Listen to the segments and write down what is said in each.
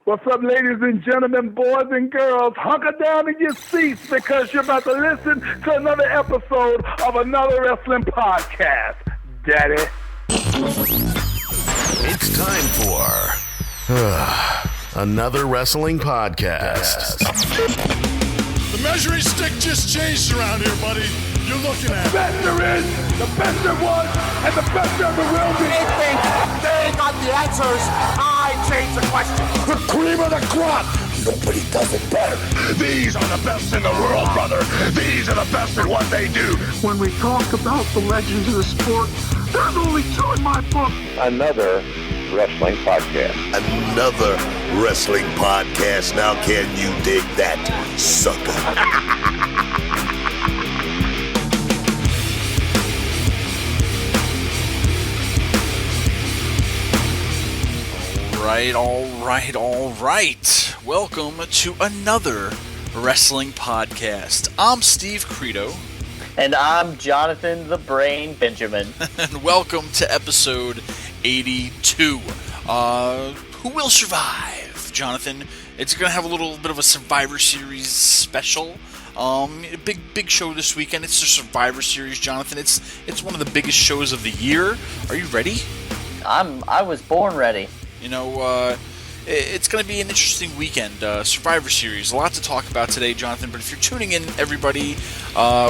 What's up, ladies and gentlemen, boys and girls? Hunker down in your seats because you're about to listen to another episode of another wrestling podcast. Daddy. It's time for another wrestling podcast. The measuring stick just changed around here, buddy. You're looking at the best there is, the best there was, and the best there ever will be. They think they got the answers. I change the question. The cream of the crop. Nobody does it better. these are the best in the world, brother. These are the best at what they do. When we talk about the legends of the sport, there's only two in my book. Another wrestling podcast. Another wrestling podcast. Now can you dig that, sucker? All right. Welcome to another wrestling podcast. I'm Steve Credo. And I'm Jonathan the Brain Benjamin. And welcome to episode 82. Who will survive, Jonathan? It's going to have a little bit of a Survivor Series special. Big show this weekend. It's the Survivor Series, Jonathan. It's one of the biggest shows of the year. Are you ready? I was born ready. You know, it's going to be an interesting weekend. Survivor Series, a lot to talk about today, Jonathan. But if you're tuning in, everybody,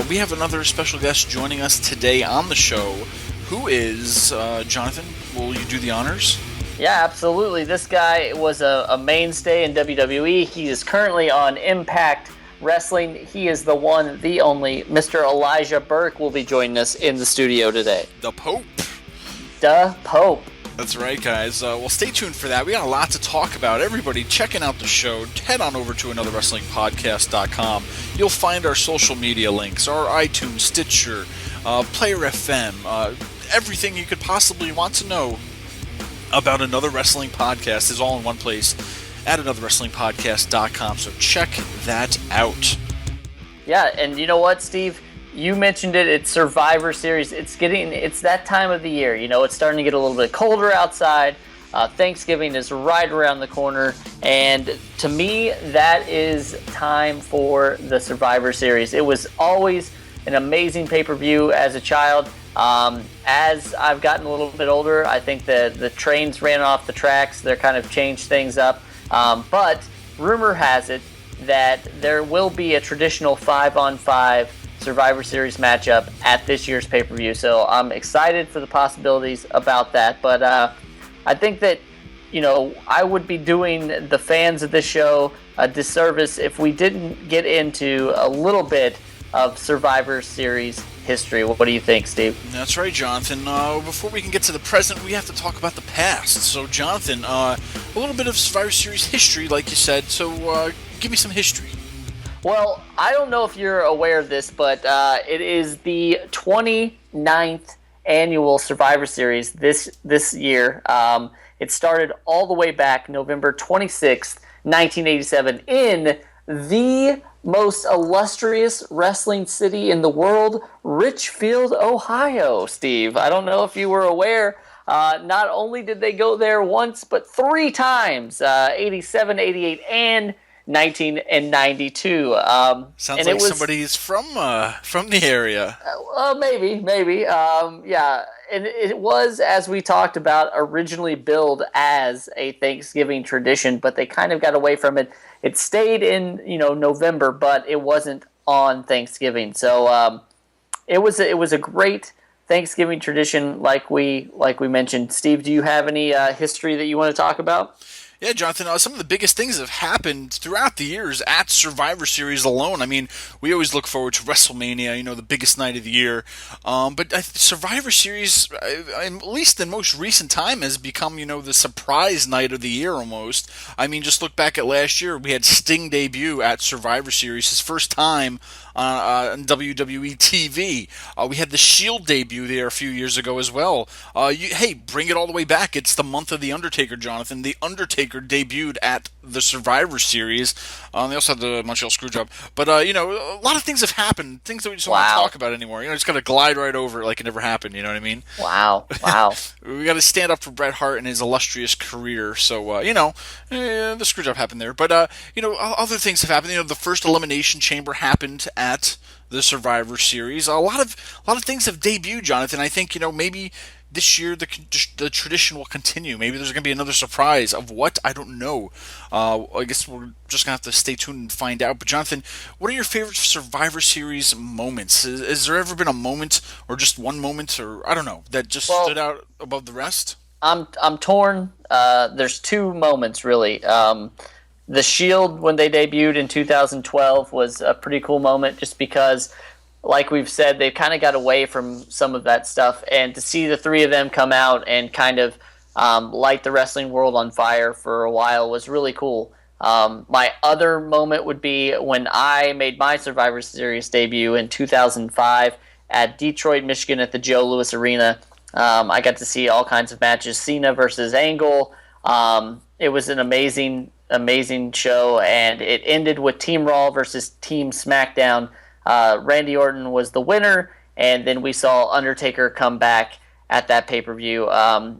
we have another special guest joining us today on the show. Who is, Jonathan? Will you do the honors? Yeah, absolutely. This guy was a mainstay in WWE. He is currently on Impact Wrestling. He is the one, the only, Mr. Elijah Burke will be joining us in the studio today. The Pope. The Pope. That's right, guys. Well, stay tuned for that. We got a lot to talk about. Everybody, checking out the show, head on over to anotherwrestlingpodcast.com. You'll find our social media links, our iTunes, Stitcher, Player FM, everything you could possibly want to know about Another Wrestling Podcast is all in one place at anotherwrestlingpodcast.com. So check that out. Yeah, and you know what, Steve? You mentioned it, it's Survivor Series. It's that time of the year. You know, it's starting to get a little bit colder outside. Thanksgiving is right around the corner. And to me, that is time for the Survivor Series. It was always an amazing pay-per-view as a child. As I've gotten a little bit older, I think the trains ran off the tracks. They're kind of changed things up. But rumor has it that there will be a traditional 5-on-5 Survivor Series matchup at this year's pay-per-view. So I'm excited for the possibilities about that. But I think that, you know, I would be doing the fans of this show a disservice if we didn't get into a little bit of Survivor Series history. What do you think, Steve? That's right, Jonathan. Before we can get to the present, we have to talk about the past. So, Jonathan, a little bit of Survivor Series history, like you said. So, give me some history. Well, I don't know if you're aware of this, but it is the 29th annual Survivor Series this year. It started all the way back November 26th, 1987, in the most illustrious wrestling city in the world, Richfield, Ohio, Steve. I don't know if you were aware. Not only did they go there once, but three times, 87, 88, and 1992. Sounds like somebody's from the area. Maybe. Yeah, and it was, as we talked about, originally billed as a Thanksgiving tradition, but they kind of got away from it. It stayed in, November, but it wasn't on Thanksgiving. So it was a great Thanksgiving tradition, like we mentioned. Steve, do you have any history that you want to talk about? Yeah, Jonathan, some of the biggest things that have happened throughout the years at Survivor Series alone. I mean, we always look forward to WrestleMania, the biggest night of the year. But Survivor Series, at least in most recent time, has become, the surprise night of the year almost. I mean, just look back at last year. We had Sting debut at Survivor Series, his first time on WWE TV. We had the Shield debut there a few years ago as well. Hey, bring it all the way back. It's the month of The Undertaker, Jonathan. The Undertaker debuted at the Survivor Series. They also had the Montreal Screwjob. But, a lot of things have happened, things that we just don't want to talk about anymore. Just got to glide right over it like it never happened, you know what I mean? Wow. We got to stand up for Bret Hart and his illustrious career. So, the Screwjob happened there. But, other things have happened. The first Elimination Chamber happened at the Survivor Series. A lot of things have debuted, Jonathan. I think, maybe this year the tradition will continue. Maybe there's going to be another surprise of what? I don't know. I guess we're just going to have to stay tuned and find out. But Jonathan, what are your favorite Survivor Series moments? Has there ever been a moment or just one moment or, I don't know, that just stood out above the rest? I'm torn. There's two moments, really. The Shield, when they debuted in 2012, was a pretty cool moment just because, like we've said, they kind of got away from some of that stuff. And to see the three of them come out and kind of light the wrestling world on fire for a while was really cool. My other moment would be when I made my Survivor Series debut in 2005 at Detroit, Michigan at the Joe Louis Arena. I got to see all kinds of matches, Cena versus Angle. It was an amazing show, and it ended with Team Raw versus Team SmackDown. Randy Orton was the winner, and then we saw Undertaker come back at that pay-per-view.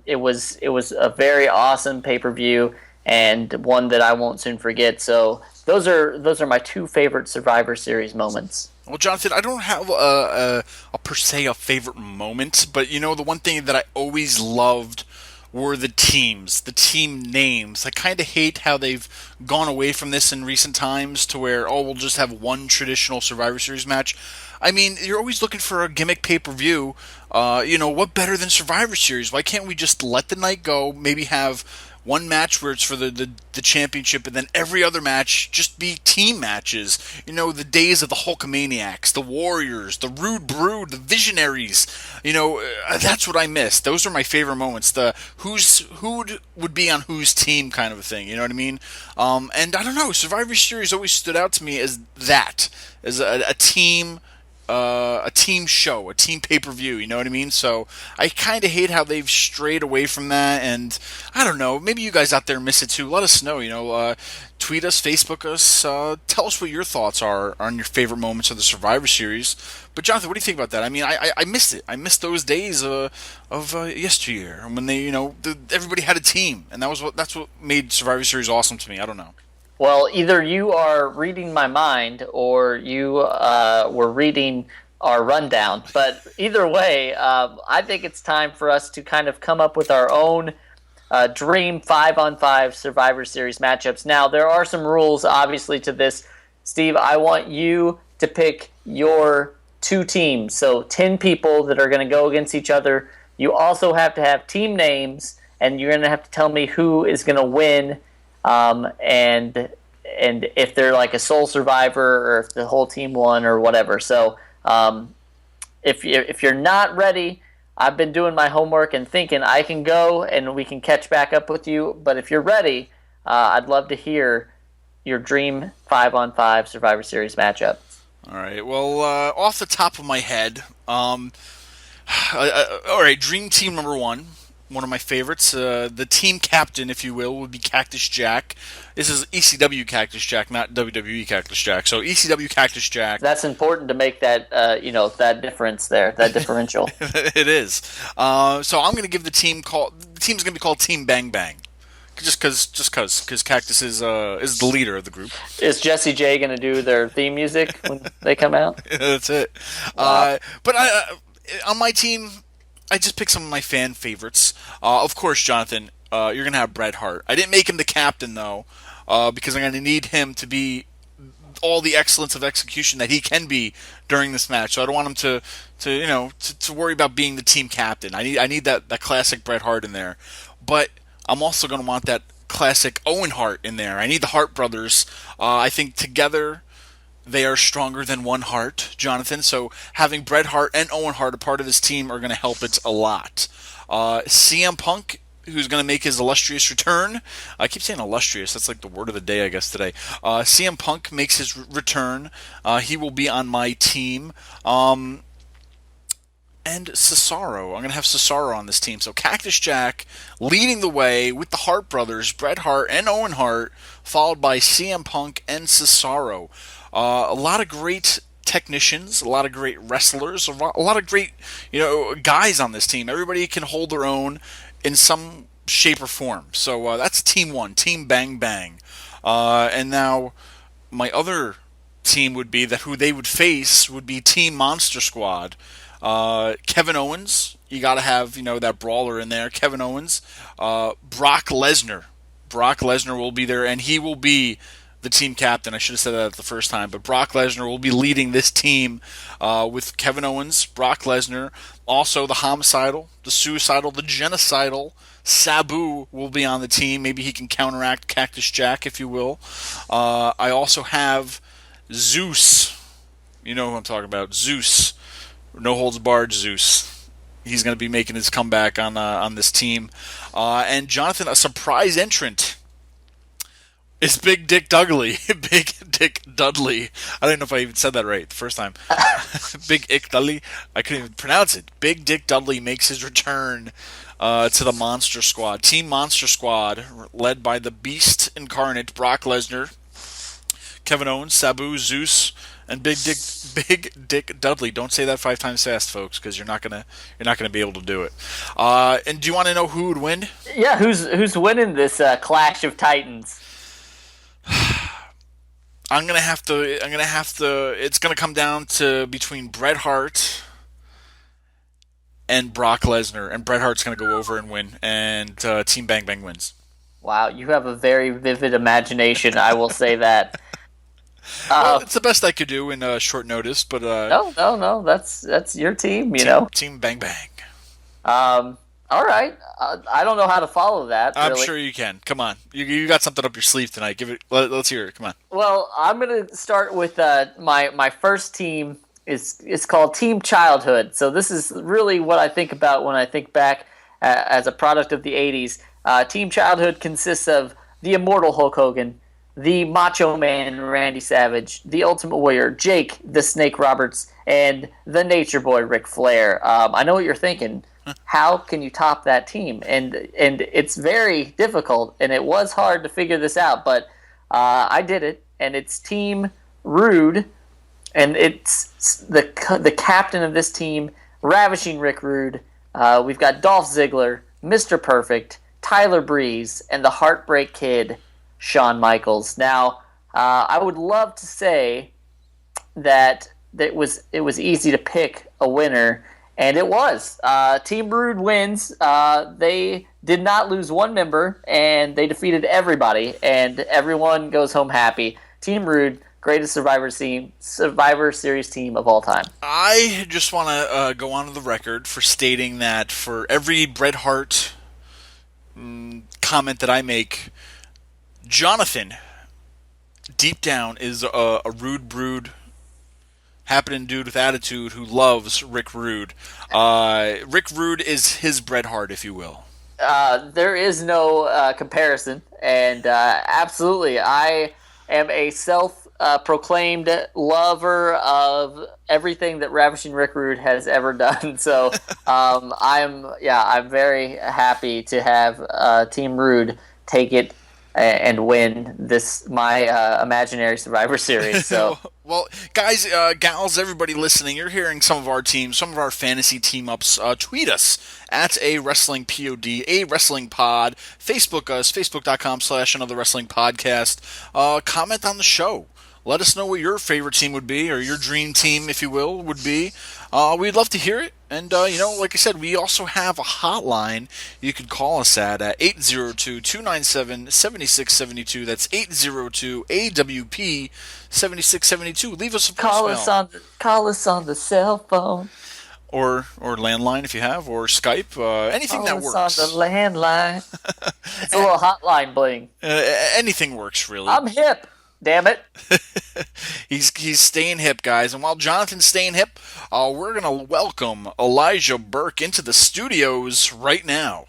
It was a very awesome pay-per-view, and one that I won't soon forget. So those are my two favorite Survivor Series moments. Well, Jonathan, I don't have a per se a favorite moment, but the one thing that I always loved were the teams, the team names. I kind of hate how they've gone away from this in recent times to where, we'll just have one traditional Survivor Series match. I mean, you're always looking for a gimmick pay-per-view. What better than Survivor Series? Why can't we just let the night go, maybe have one match where it's for the championship, and then every other match just be team matches. The days of the Hulkamaniacs, the Warriors, the Rude Brood, the Visionaries. That's what I miss. Those are my favorite moments. The who would be on whose team kind of a thing. You know what I mean? And I don't know. Survivor Series always stood out to me as that, as a team. A team show, a team pay-per-view, you know what I mean? So I kind of hate how they've strayed away from that, and I don't know, maybe you guys out there miss it too. Let us know, tweet us, Facebook us, tell us what your thoughts are on your favorite moments of the Survivor Series. But Jonathan, what do you think about that? I mean, I missed it. I missed those days of yesteryear when they, everybody had a team, and that's what made Survivor Series awesome to me. I don't know. Well, either you are reading my mind or you were reading our rundown. But either way, I think it's time for us to kind of come up with our own dream 5-on-5 Survivor Series matchups. Now, there are some rules, obviously, to this. Steve, I want you to pick your two teams. So 10 people that are going to go against each other. You also have to have team names, and you're going to have to tell me who is going to win. And if they're like a sole survivor or if the whole team won or whatever. So if you're not ready, I've been doing my homework and thinking I can go and we can catch back up with you. But if you're ready, I'd love to hear your dream 5-on-5 Survivor Series matchup. All right. Well, off the top of my head, all right, dream team number one. One of my favorites, the team captain, if you will, would be Cactus Jack. This is ECW Cactus Jack, not WWE Cactus Jack. So ECW Cactus Jack. That's important to make that, that difference there, that differential. It is. So I'm going to give the team's going to be called Team Bang Bang, just because Cactus is the leader of the group. Is Jesse J going to do their theme music when they come out? That's it. Wow. But on my team, I just picked some of my fan favorites. Of course, Jonathan, you're going to have Bret Hart. I didn't make him the captain, though, because I'm going to need him to be all the excellence of execution that he can be during this match. So I don't want him to worry about being the team captain. I need that classic Bret Hart in there. But I'm also going to want that classic Owen Hart in there. I need the Hart brothers. I think together they are stronger than one Hart, Jonathan. So having Bret Hart and Owen Hart a part of this team are going to help it a lot. CM Punk who's going to make his illustrious return. I keep saying illustrious. That's like the word of the day, I guess, today. CM Punk makes his return. He will be on my team. And Cesaro. I'm going to have Cesaro on this team. So Cactus Jack leading the way with the Hart brothers, Bret Hart and Owen Hart, followed by CM Punk and Cesaro. A lot of great technicians, a lot of great wrestlers, a lot of great guys on this team. Everybody can hold their own in some shape or form. So that's Team 1, Team Bang Bang. And now my other team would be who they would face would be Team Monster Squad. Kevin Owens, you got to have that brawler in there. Kevin Owens, Brock Lesnar. Brock Lesnar will be there, and he will be the team captain. I should have said that the first time, but Brock Lesnar will be leading this team with Kevin Owens, Brock Lesnar, also the homicidal, the suicidal, the genocidal Sabu will be on the team. Maybe he can counteract Cactus Jack, if you will. I also have Zeus. You know who I'm talking about. Zeus. No holds barred Zeus. He's going to be making his comeback on this team. And Jonathan, a surprise entrant. It's Big Dick Dudley. Big Dick Dudley. I don't know if I even said that right the first time. Big Ick Dudley. I couldn't even pronounce it. Big Dick Dudley makes his return to the Monster Squad. Team Monster Squad, led by the Beast Incarnate, Brock Lesnar, Kevin Owens, Sabu, Zeus, and Big Dick Dudley. Don't say that 5 times fast, folks, because you're not gonna be able to do it. And do you want to know who would win? Yeah, who's winning this Clash of Titans? I'm gonna have to. It's gonna come down to between Bret Hart and Brock Lesnar, and Bret Hart's gonna go over and win, and Team Bang Bang wins. Wow, you have a very vivid imagination. I will say that. Well, it's the best I could do in short notice, but no. That's your team, Team Bang Bang. All right. I don't know how to follow that. I'm really. sure you can. Come on, you got something up your sleeve tonight. Give it. Let's hear it. Come on. Well, I'm gonna start with my first team. It's called Team Childhood. So this is really what I think about when I think back as a product of the '80s. Team Childhood consists of the Immortal Hulk Hogan, the Macho Man Randy Savage, the Ultimate Warrior Jake the Snake Roberts, and the Nature Boy Ric Flair. I know what you're thinking. How can you top that team? And it's very difficult, and it was hard to figure this out, but I did it. And it's Team Rude, and it's the captain of this team, Ravishing Rick Rude. We've got Dolph Ziggler, Mr. Perfect, Tyler Breeze, and the Heartbreak Kid, Shawn Michaels. Now, I would love to say that it was easy to pick a winner, and it was. Team Rude wins. They did not lose one member, and they defeated everybody, and everyone goes home happy. Team Rude, greatest Survivor Series team of all time. I just want to go on the record for stating that for every Bret Hart comment that I make, Jonathan, deep down, is a rude brood, happening dude with attitude who loves Rick Rude. Rick Rude is his Bret Hart, if you will. There is no comparison, and absolutely, I am a self-proclaimed lover of everything that Ravishing Rick Rude has ever done. So I'm very happy to have Team Rude take it and win my imaginary Survivor Series. So, well, guys, gals, everybody listening, you're hearing some of our teams, some of our fantasy team ups. Tweet us at a wrestling pod, a wrestling pod. Facebook us, facebook.com/another wrestling podcast. Comment on the show. Let us know what your favorite team would be, or your dream team, if you will, would be. We'd love to hear it. And, like I said, we also have a hotline you could call us at 802-297-7672. That's 802-AWP-7672. Leave us a voicemail. Call us on the cell phone. Or landline if you have, or Skype, anything that works. Call us on the landline. It's a little hotline bling. Anything works, really. I'm hip. Damn it. He's staying hip, guys. And while Jonathan's staying hip, we're going to welcome Elijah Burke into the studios right now.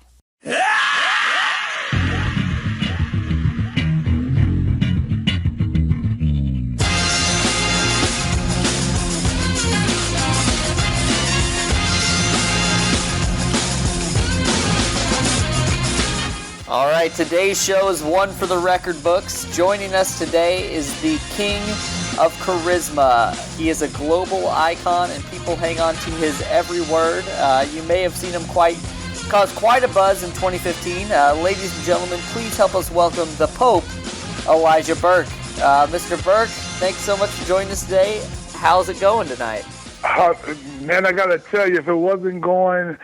right, today's show is one for the record books. Joining us today is the King of Charisma. He is a global icon, and people hang on to his every word. You may have seen him cause quite a buzz in 2015. Ladies and gentlemen, please help us welcome the Pope, Elijah Burke. Mr. Burke, thanks so much for joining us today. How's it going tonight? Man, I got to tell you, if it wasn't going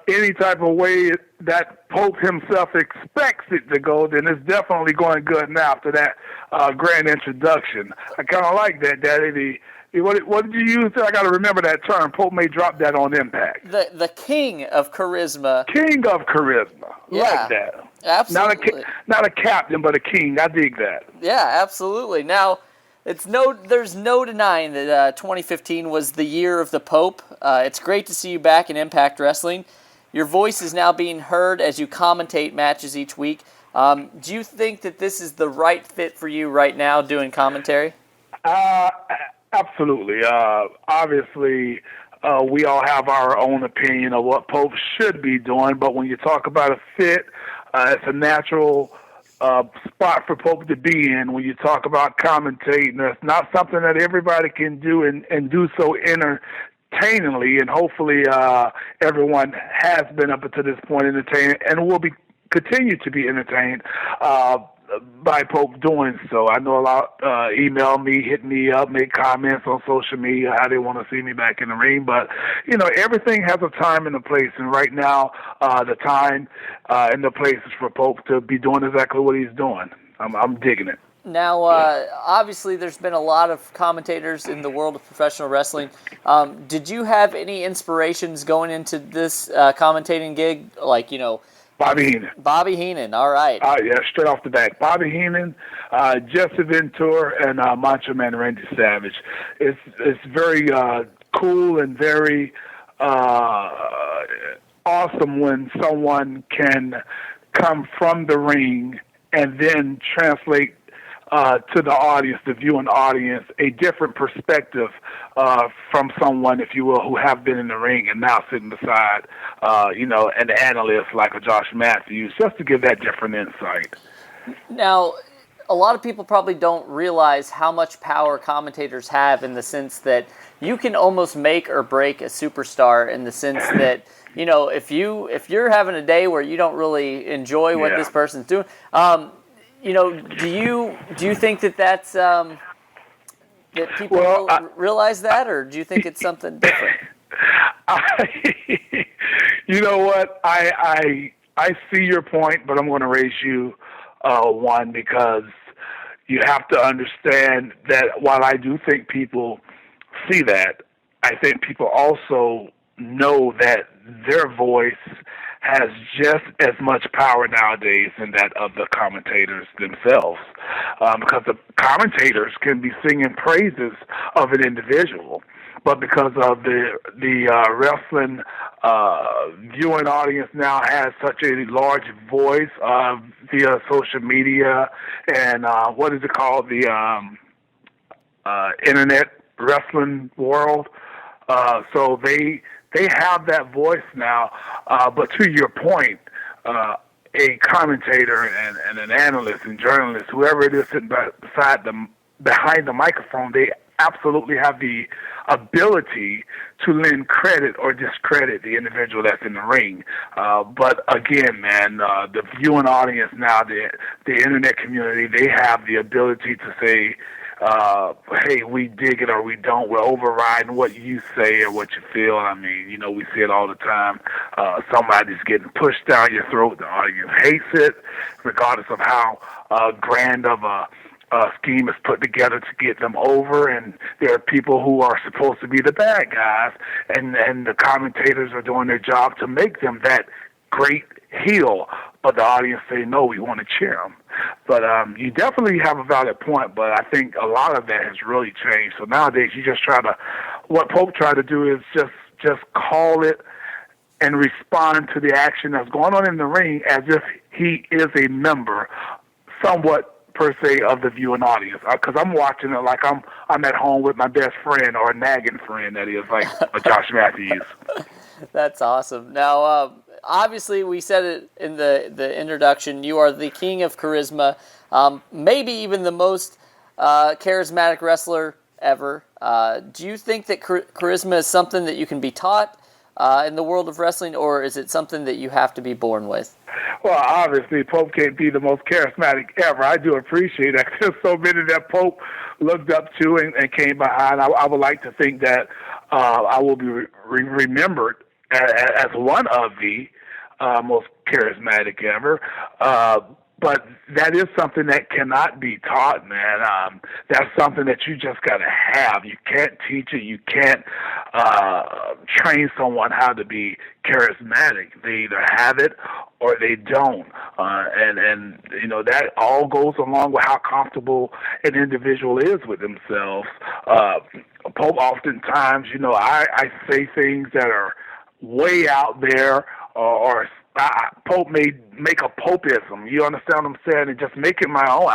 any type of way that Pope himself expects it to go, then it's definitely going good now after that grand introduction. I kind of like that, Daddy. What did you use? I got to remember that term. Pope may drop that on Impact. The King of Charisma. King of Charisma. Yeah, like that. Absolutely. Not a captain, but a king. I dig that. Yeah, absolutely. Now, there's no denying that 2015 was the year of the Pope. It's great to see you back in Impact Wrestling. Your voice is now being heard as you commentate matches each week. Do you think that this is the right fit for you right now, doing commentary? Absolutely. Obviously, we all have our own opinion of what Pope should be doing, but when you talk about a fit, it's a natural spot for Pope to be in. When you talk about commentating, it's not something that everybody can do and do so entertainingly, and hopefully everyone has been up to this point entertained and will be continue to be entertained by Pope doing so. I know a lot email me, hit me up, make comments on social media how they want to see me back in the ring, but everything has a time and a place, and right now the time and the place is for Pope to be doing exactly what he's doing. I'm digging it. Now, obviously, there's been a lot of commentators in the world of professional wrestling. Did you have any inspirations going into this commentating gig, like, Bobby Heenan. Bobby Heenan, all right. Yeah, straight off the bat. Bobby Heenan, Jesse Ventura, and Macho Man Randy Savage. It's very cool and very awesome when someone can come from the ring and then translate to the audience, the viewing audience, a different perspective from someone, if you will, who have been in the ring and now sitting beside, an analyst like a Josh Matthews, just to give that different insight. Now, a lot of people probably don't realize how much power commentators have, in the sense that you can almost make or break a superstar, in the sense that, if you're having a day where you don't really enjoy what this person's doing, do you think that people realize that, or do you think it's something different? You know what? I see your point, but I'm going to raise you one, because you have to understand that while I do think people see that, I think people also know that their voice has just as much power nowadays than that of the commentators themselves, because the commentators can be singing praises of an individual, but because of the wrestling viewing audience now has such a large voice via social media and what is it called, the internet wrestling world, so they have that voice now, but to your point, a commentator and an analyst and journalist, whoever it is sitting behind the microphone, they absolutely have the ability to lend credit or discredit the individual that's in the ring. But again, man, the viewing audience now, the internet community, they have the ability to say, hey, we dig it or we don't. We're overriding what you say or what you feel. I mean, we see it all the time. Somebody's getting pushed down your throat. The audience hates it, regardless of how grand of a scheme is put together to get them over. And there are people who are supposed to be the bad guys, and the commentators are doing their job to make them that great heel, but the audience say, no, we want to cheer them. But you definitely have a valid point, but I think a lot of that has really changed. So nowadays you just what Pope tried to do is just call it and respond to the action that's going on in the ring as if he is a member, somewhat per se, of the viewing audience. Because I'm watching it like I'm at home with my best friend, or a nagging friend, that is, like a Josh Matthews. That's awesome. Now, obviously, we said it in the introduction. You are the king of charisma, maybe even the most charismatic wrestler ever. Do you think that charisma is something that you can be taught in the world of wrestling, or is it something that you have to be born with? Well, obviously, Pope can't be the most charismatic ever. I do appreciate that. There's so many that Pope looked up to and came behind. I would like to think that I will be remembered as one of the most charismatic ever. But that is something that cannot be taught, man. That's something that you just got to have. You can't teach it. You can't train someone how to be charismatic. They either have it or they don't. And you know, that all goes along with how comfortable an individual is with themselves. Pope oftentimes, you know, I say things that are way out there, or Pope may make a popeism. You understand what I'm saying? And just make it my own.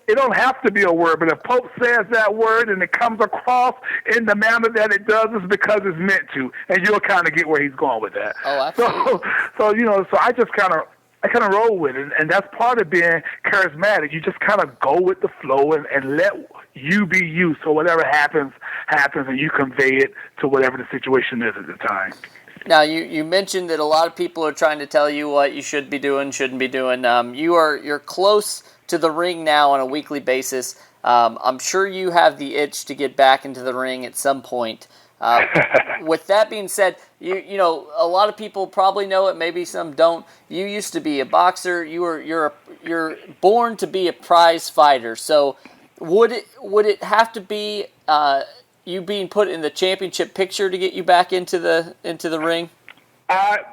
It don't have to be a word, but if Pope says that word and it comes across in the manner that it does, it's because it's meant to, and you'll kind of get where he's going with that. Oh, absolutely. So you know, so I kind of roll with it, and that's part of being charismatic. You just kind of go with the flow and let you be you. So whatever happens, and you convey it to whatever the situation is at the time. Now, you mentioned that a lot of people are trying to tell you what you should be doing, shouldn't be doing. You're close to the ring now on a weekly basis. I'm sure you have the itch to get back into the ring at some point. With that being said, you know, a lot of people probably know it, maybe some don't. You used to be a boxer. You're born to be a prize fighter. So would it have to be you being put in the championship picture to get you back into the ring?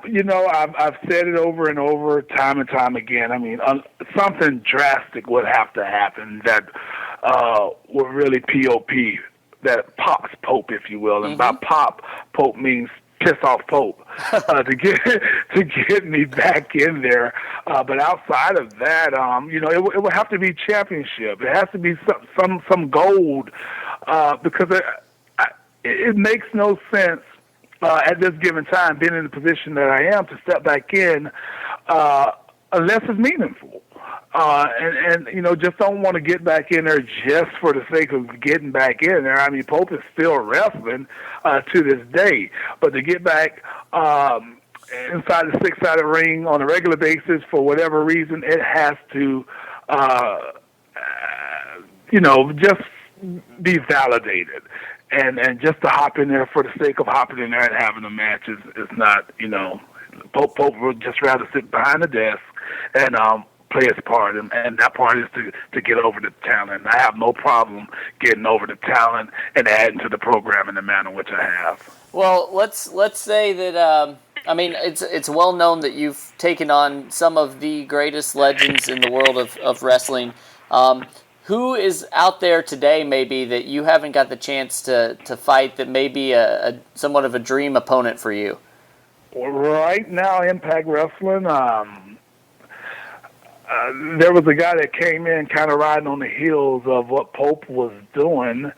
You know, I've said it over and over, time and time again. I mean, something drastic would have to happen that would really POP, that pops Pope, if you will. And by pop, Pope means piss off Pope, to get me back in there. But outside of that, you know, it would have to be championship. It has to be some gold, because it makes no sense at this given time, being in the position that I am, to step back in unless it's meaningful. And you know, just don't want to get back in there just for the sake of getting back in there. I mean, Pope is still wrestling to this day, but to get back inside the six-sided ring on a regular basis, for whatever reason, it has to, you know, just be validated. And just to hop in there for the sake of hopping in there and having a match is not, you know, Pope would just rather sit behind the desk and play his part, and that part is to get over the talent. I have no problem getting over the talent and adding to the program in the manner in which I have. Well, let's say that I mean, it's well known that you've taken on some of the greatest legends in the world of wrestling. Who is out there today, maybe, that you haven't got the chance to fight, that may be a somewhat of a dream opponent for you? Well, right now, Impact Wrestling, there was a guy that came in kind of riding on the heels of what Pope was doing,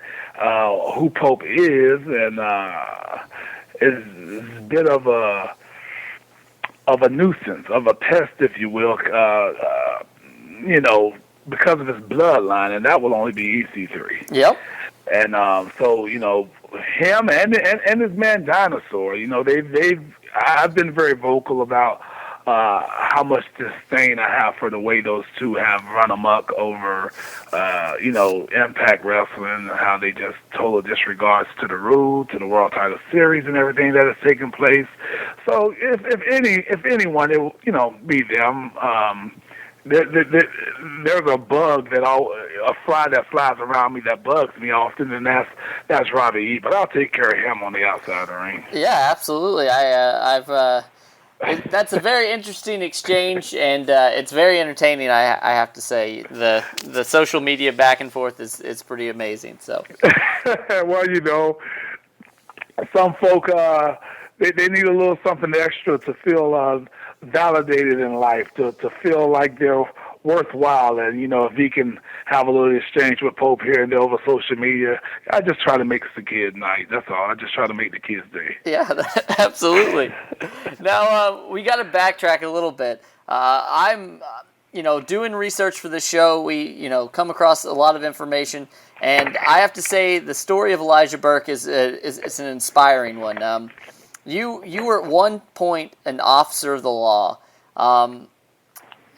who Pope is, and is a bit of a nuisance, of a pest, if you will, you know, because of his bloodline, and that will only be EC3. Yep. And so, you know, him and his man Dinosaur, you know, I've been very vocal about how much disdain I have for the way those two have run amok over, you know, Impact Wrestling, how they just total disregards to the rules, to the World Title Series and everything that has taken place. So if anyone, it will, you know, be them. There's a bug a fly that flies around me that bugs me often, and that's Robbie E. But I'll take care of him on the outside of the ring. Yeah, absolutely. That's a very interesting exchange, and it's very entertaining. I have to say, the social media back and forth is pretty amazing. So, well, you know, some folk they need a little something extra to feel validated in life, to feel like they're worthwhile. And, if he can have a little exchange with Pope here and there over social media, I just try to make it a kid night. That's all. I just try to make the kids' day. Yeah, absolutely. Now, we got to backtrack a little bit. I'm, doing research for the show. We, come across a lot of information. And I have to say the story of Elijah Burke is an inspiring one. You were at one point an officer of the law.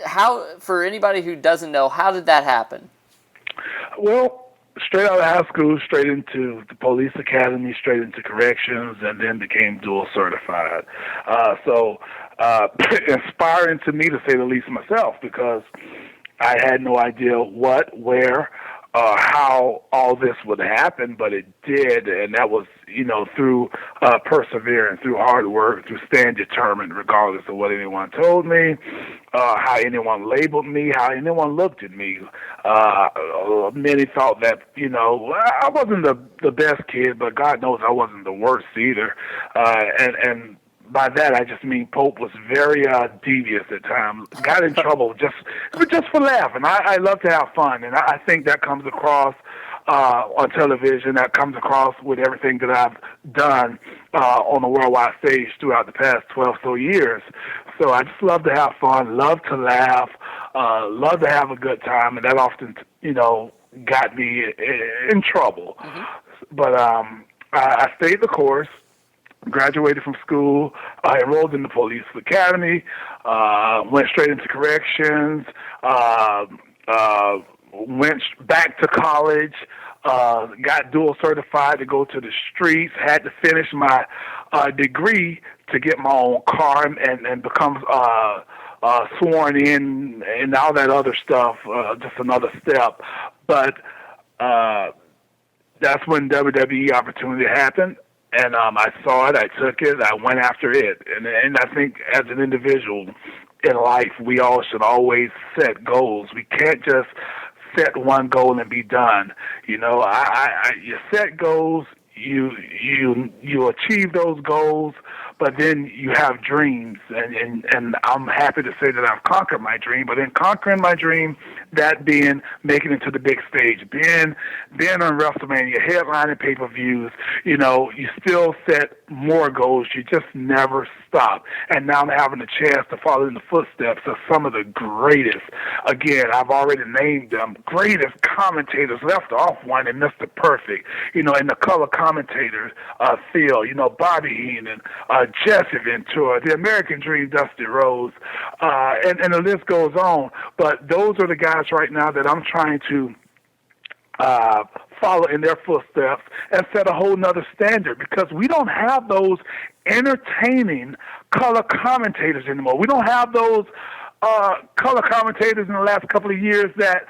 How, for anybody who doesn't know, how did that happen? Well, straight out of high school, straight into the police academy, straight into corrections, and then became dual certified. Inspiring to me, to say the least, myself, because I had no idea what, where, how all this would happen, but it did, and that was, through perseverance, through hard work, through staying determined, regardless of what anyone told me, how anyone labeled me, how anyone looked at me. Many thought that, I wasn't the best kid, but God knows I wasn't the worst either. And by that, I just mean Pope was very devious at times. Got in trouble just for laughing. I love to have fun, and I think that comes across on television. That comes across with everything that I've done on the worldwide stage throughout the past 12 so years. So I just love to have fun, love to laugh, love to have a good time, and that often, got me in trouble. Mm-hmm. But I stayed the course. Graduated from school, enrolled in the police academy, went straight into corrections, went back to college, got dual certified to go to the streets, had to finish my degree to get my own car and become sworn in and all that other stuff, just another step. But that's when WWE opportunity happened. And I saw it, I took it, I went after it. And I think as an individual in life, we all should always set goals. We can't just set one goal and be done. You set goals, you achieve those goals, but then you have dreams. And I'm happy to say that I've conquered my dream. But in conquering my dream, that being making it to the big stage, being on WrestleMania, headlining pay-per-views, you still set more goals. You just never stop. And now I'm having a chance to follow in the footsteps of some of the greatest. Again, I've already named them, greatest commentators, left off one and Mr. Perfect, in the color commentators field, Bobby Heenan, Jesse Ventura, the American Dream, Dusty Rhodes, and the list goes on. But those are the guys right now that I'm trying to follow in their footsteps and set a whole nother standard, because we don't have those entertaining color commentators anymore. We don't have those color commentators in the last couple of years that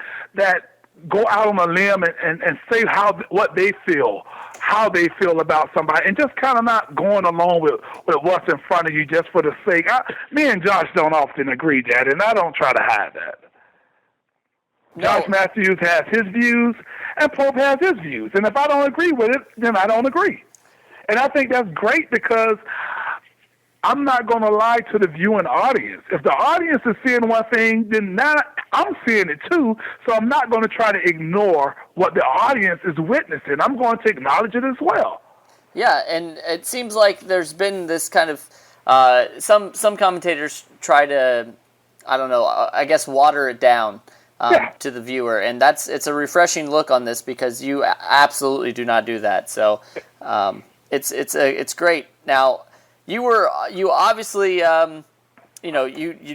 go out on a limb and say what they feel, how they feel about somebody, and just kind of not going along with what's in front of you just for the sake. Me and Josh don't often agree, Dad, and I don't try to hide that. No. Josh Matthews has his views, and Pope has his views. And if I don't agree with it, then I don't agree. And I think that's great, because I'm not going to lie to the viewing audience. If the audience is seeing one thing, then now I'm seeing it too, so I'm not going to try to ignore what the audience is witnessing. I'm going to acknowledge it as well. Yeah, and it seems like there's been this kind of some commentators try to, I don't know, I guess water it down to the viewer, and it's a refreshing look on this, because you absolutely do not do that. So it's great. Now, you obviously you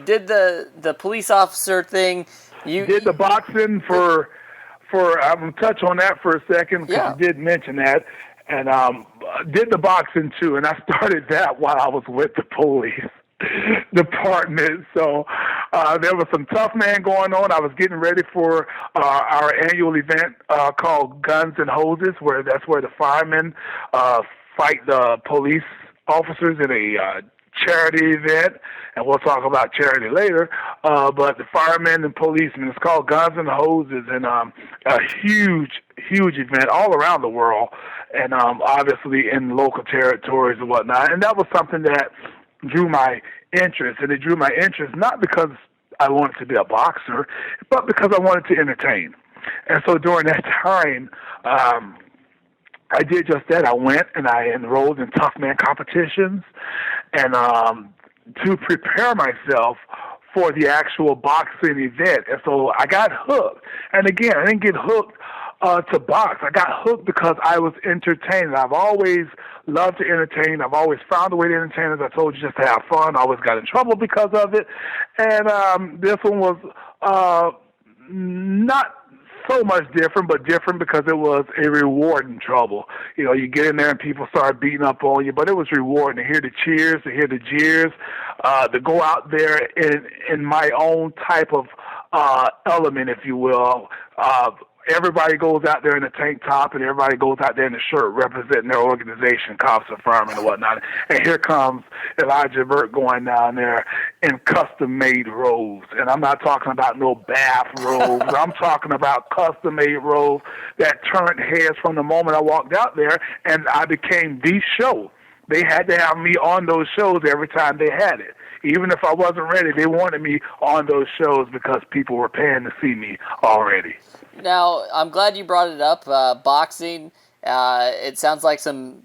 did the police officer thing. You did the boxing for I'm gonna touch on that for a second, because you did mention that, and did the boxing too, and I started that while I was with the police department. So there was some tough man going on. I was getting ready for our annual event called Guns and Hoses, that's where the firemen fight the police officers in a charity event, and we'll talk about charity later, but the firemen and policemen, it's called Guns and Hoses, and a huge event all around the world, and obviously in local territories and whatnot. And that was something that drew my interest, and it drew my interest not because I wanted to be a boxer, but because I wanted to entertain. And so during that time, I did just that. I went and I enrolled in tough man competitions, and to prepare myself for the actual boxing event. And so I got hooked. And again, I didn't get hooked to box. I got hooked because I was entertained. I've always loved to entertain. I've always found a way to entertain, as I told you, just to have fun. I always got in trouble because of it. And this one was not so much different, but different because it was a rewarding trouble. You know, you get in there and people start beating up on you, but it was rewarding to hear the cheers, to hear the jeers, to go out there in my own type of element, if you will. Everybody goes out there in a tank top, and everybody goes out there in a shirt representing their organization, cops and firemen and whatnot. And here comes Elijah Burke going down there in custom-made robes. And I'm not talking about no bath robes. I'm talking about custom-made robes that turned heads from the moment I walked out there, and I became the show. They had to have me on those shows every time they had it. Even if I wasn't ready, they wanted me on those shows because people were paying to see me already. Now, I'm glad you brought it up, boxing. It sounds like some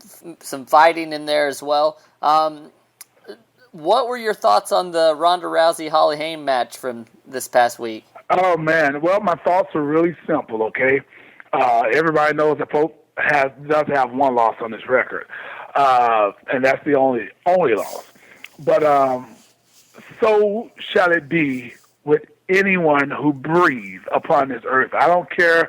fighting in there as well. What were your thoughts on the Ronda Rousey-Holly Holm match from this past week? Oh, man. Well, my thoughts are really simple, okay? Everybody knows that Pope does have one loss on his record, and that's the only loss. But so shall it be with anyone who breathes upon this earth. I don't care.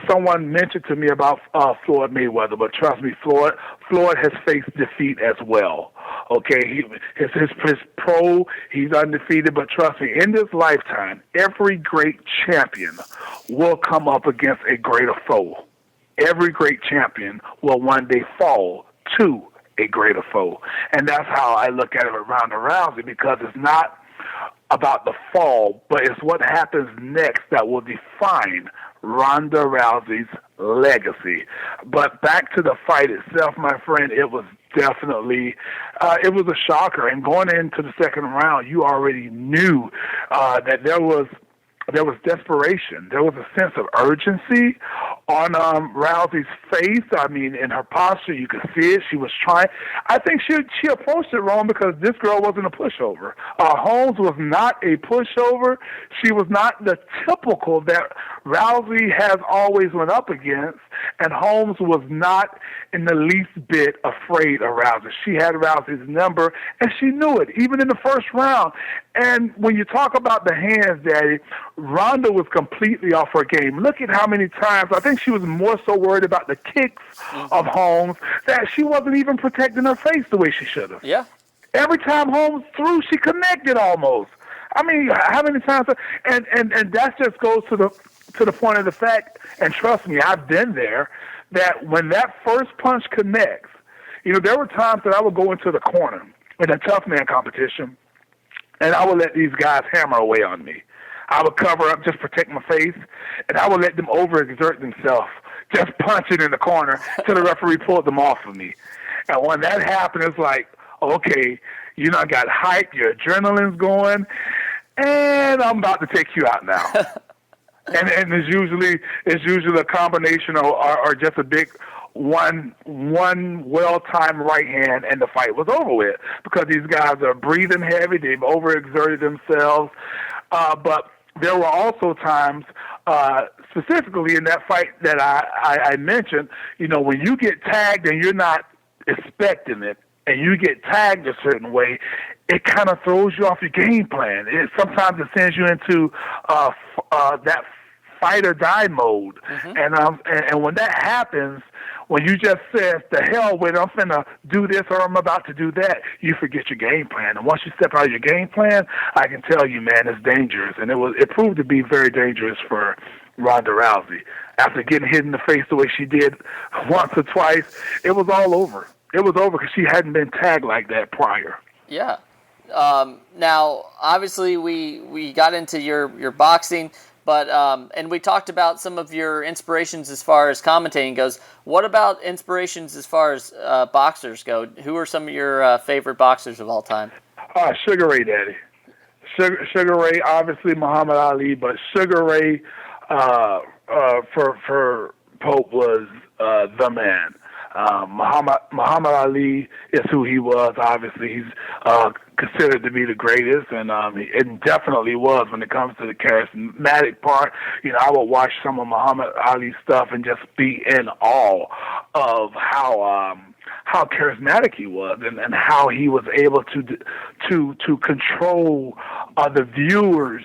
Someone mentioned to me about Floyd Mayweather, but trust me, Floyd has faced defeat as well. Okay, his pro, he's undefeated, but trust me, in this lifetime, every great champion will come up against a greater foe. Every great champion will one day fall to a greater foe. And that's how I look at it with Ronda Rousey, because it's not about the fall, but it's what happens next that will define Ronda Rousey's legacy. But back to the fight itself, my friend, it was definitely, it was a shocker. And going into the second round, you already knew that there was desperation. There was a sense of urgency on Rousey's face. I mean, in her posture, you could see it. She was trying. I think she approached it wrong because this girl wasn't a pushover. Holmes was not a pushover. She was not the typical that Rousey has always went up against, and Holmes was not in the least bit afraid of Rousey. She had Rousey's number, and she knew it, even in the first round. And when you talk about the hands, Daddy, Ronda was completely off her game. Look at how many times, I think she was more so worried about the kicks of Holmes that she wasn't even protecting her face the way she should have. Yeah. Every time Holmes threw, she connected almost. I mean, how many times? And that just goes to the point of the fact, and trust me, I've been there, that when that first punch connects, you know, there were times that I would go into the corner in a tough man competition, and I would let these guys hammer away on me. I would cover up, just protect my face, and I would let them overexert themselves, just punching in the corner till the referee pulled them off of me. And when that happened, it's like, okay, you know, I got hype, your adrenaline's going, and I'm about to take you out now. and it's usually a combination or just a big one well-timed right hand, and the fight was over with because these guys are breathing heavy. They've overexerted themselves. But there were also times, specifically in that fight that I mentioned, you know, when you get tagged and you're not expecting it, and you get tagged a certain way, it kind of throws you off your game plan. Sometimes it sends you into that fight or die mode. Mm-hmm. And when that happens, when you just say, the hell with it, I'm finna do this or I'm about to do that, you forget your game plan. And once you step out of your game plan, I can tell you, man, it's dangerous. And it proved to be very dangerous for Ronda Rousey. After getting hit in the face the way she did once or twice, it was all over. It was over because she hadn't been tagged like that prior. Yeah. Now, obviously, we got into your boxing, but and we talked about some of your inspirations as far as commentating goes. What about inspirations as far as boxers go? Who are some of your favorite boxers of all time? Sugar Ray Daddy. Sugar Ray, obviously Muhammad Ali, but Sugar Ray for Pope was the man. Muhammad Ali is who he was. Obviously, he's considered to be the greatest, and it definitely was when it comes to the charismatic part. You know, I would watch some of Muhammad Ali's stuff and just be in awe of how charismatic he was, and how he was able to control the viewers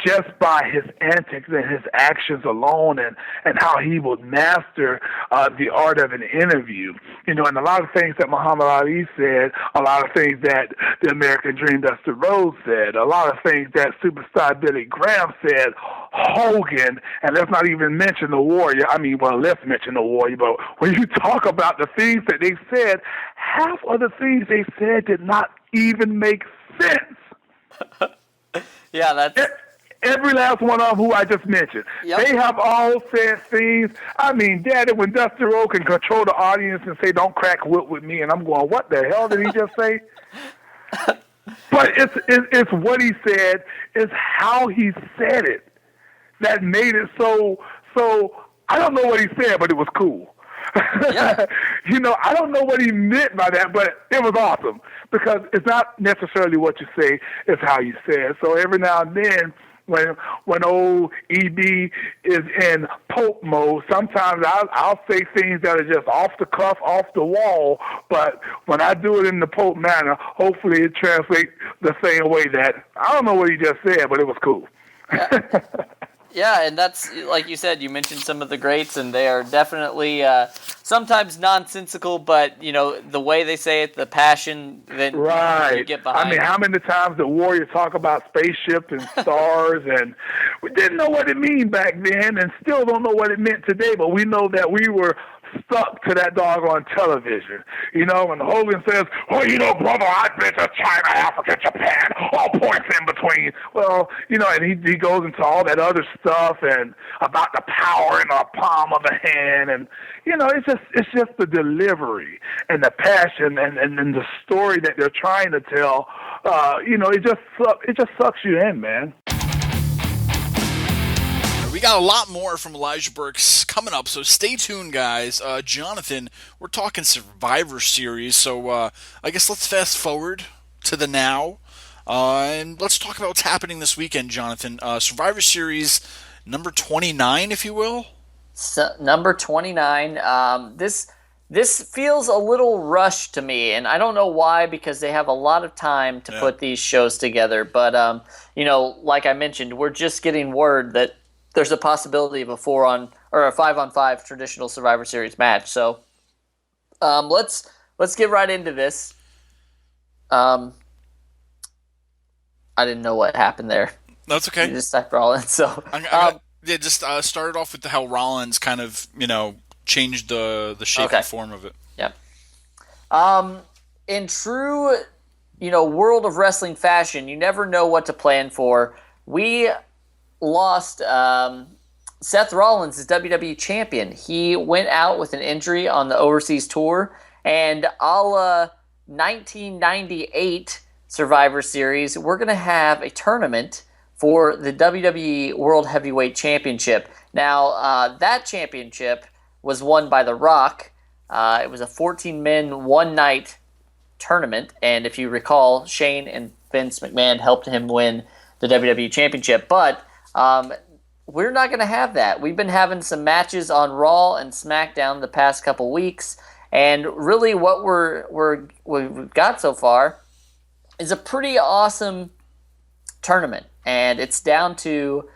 just by his antics and his actions alone, and how he would master the art of an interview. You know, and a lot of things that Muhammad Ali said, a lot of things that the American Dream Dusty Rhodes said, a lot of things that superstar Billy Graham said, Hogan, and let's not even mention the Warrior. I mean, well, let's mention the Warrior, but when you talk about the things that they said, half of the things they said did not even make sense. Yeah, that's... Every last one of them who I just mentioned. Yep. They have all said things. I mean, Daddy, when Dusty Rhodes can control the audience and say, don't crack whip with me, and I'm going, what the hell did he just say? But it's what he said, it's how he said it that made it so I don't know what he said, but it was cool. Yeah. You know, I don't know what he meant by that, but it was awesome, because it's not necessarily what you say, it's how you say it. So every now and then, when old EB is in Pope mode, sometimes I'll say things that are just off the cuff, off the wall, but when I do it in the Pope manner, hopefully it translates the same way that, I don't know what he just said, but it was cool. Yeah. Yeah, and that's, like you said, you mentioned some of the greats, and they are definitely sometimes nonsensical, but, you know, the way they say it, the passion that you get behind. I mean, how many times did Warrior talk about spaceships and stars, and we didn't know what it meant back then, and still don't know what it meant today, but we know that we were stuck to that doggone television. You know, when Hogan says, well, you know, brother, I've been to China, Africa, Japan, all points in between. Well, you know, and he goes into all that other stuff and about the power in the palm of the hand, and, you know, it's just the delivery and the passion and the story that they're trying to tell. You know, it just sucks you in, man. We got a lot more from Elijah Burke coming up, so stay tuned, guys. Jonathan, we're talking Survivor Series, so I guess let's fast forward to the now, and let's talk about what's happening this weekend, Jonathan. Survivor Series number 29, if you will. So, number 29. This feels a little rushed to me, and I don't know why, because they have a lot of time to put these shows together. But you know, like I mentioned, we're just getting word that there's a possibility of a 5-on-5 traditional Survivor Series match. So let's get right into this. I didn't know what happened there. That's okay. You just typed Rollins. So just started off with how Rollins kind of, you know, changed the shape and form of it. Yep. In true, you know, World of Wrestling fashion, you never know what to plan for. We lost Seth Rollins as WWE champion. He went out with an injury on the overseas tour, and a la 1998 Survivor Series, we're going to have a tournament for the WWE World Heavyweight Championship. Now, that championship was won by The Rock. It was a 14-man, one-night tournament, and if you recall, Shane and Vince McMahon helped him win the WWE Championship, but we're not going to have that. We've been having some matches on Raw and SmackDown the past couple weeks, and really what we've got so far is a pretty awesome tournament, and it's down to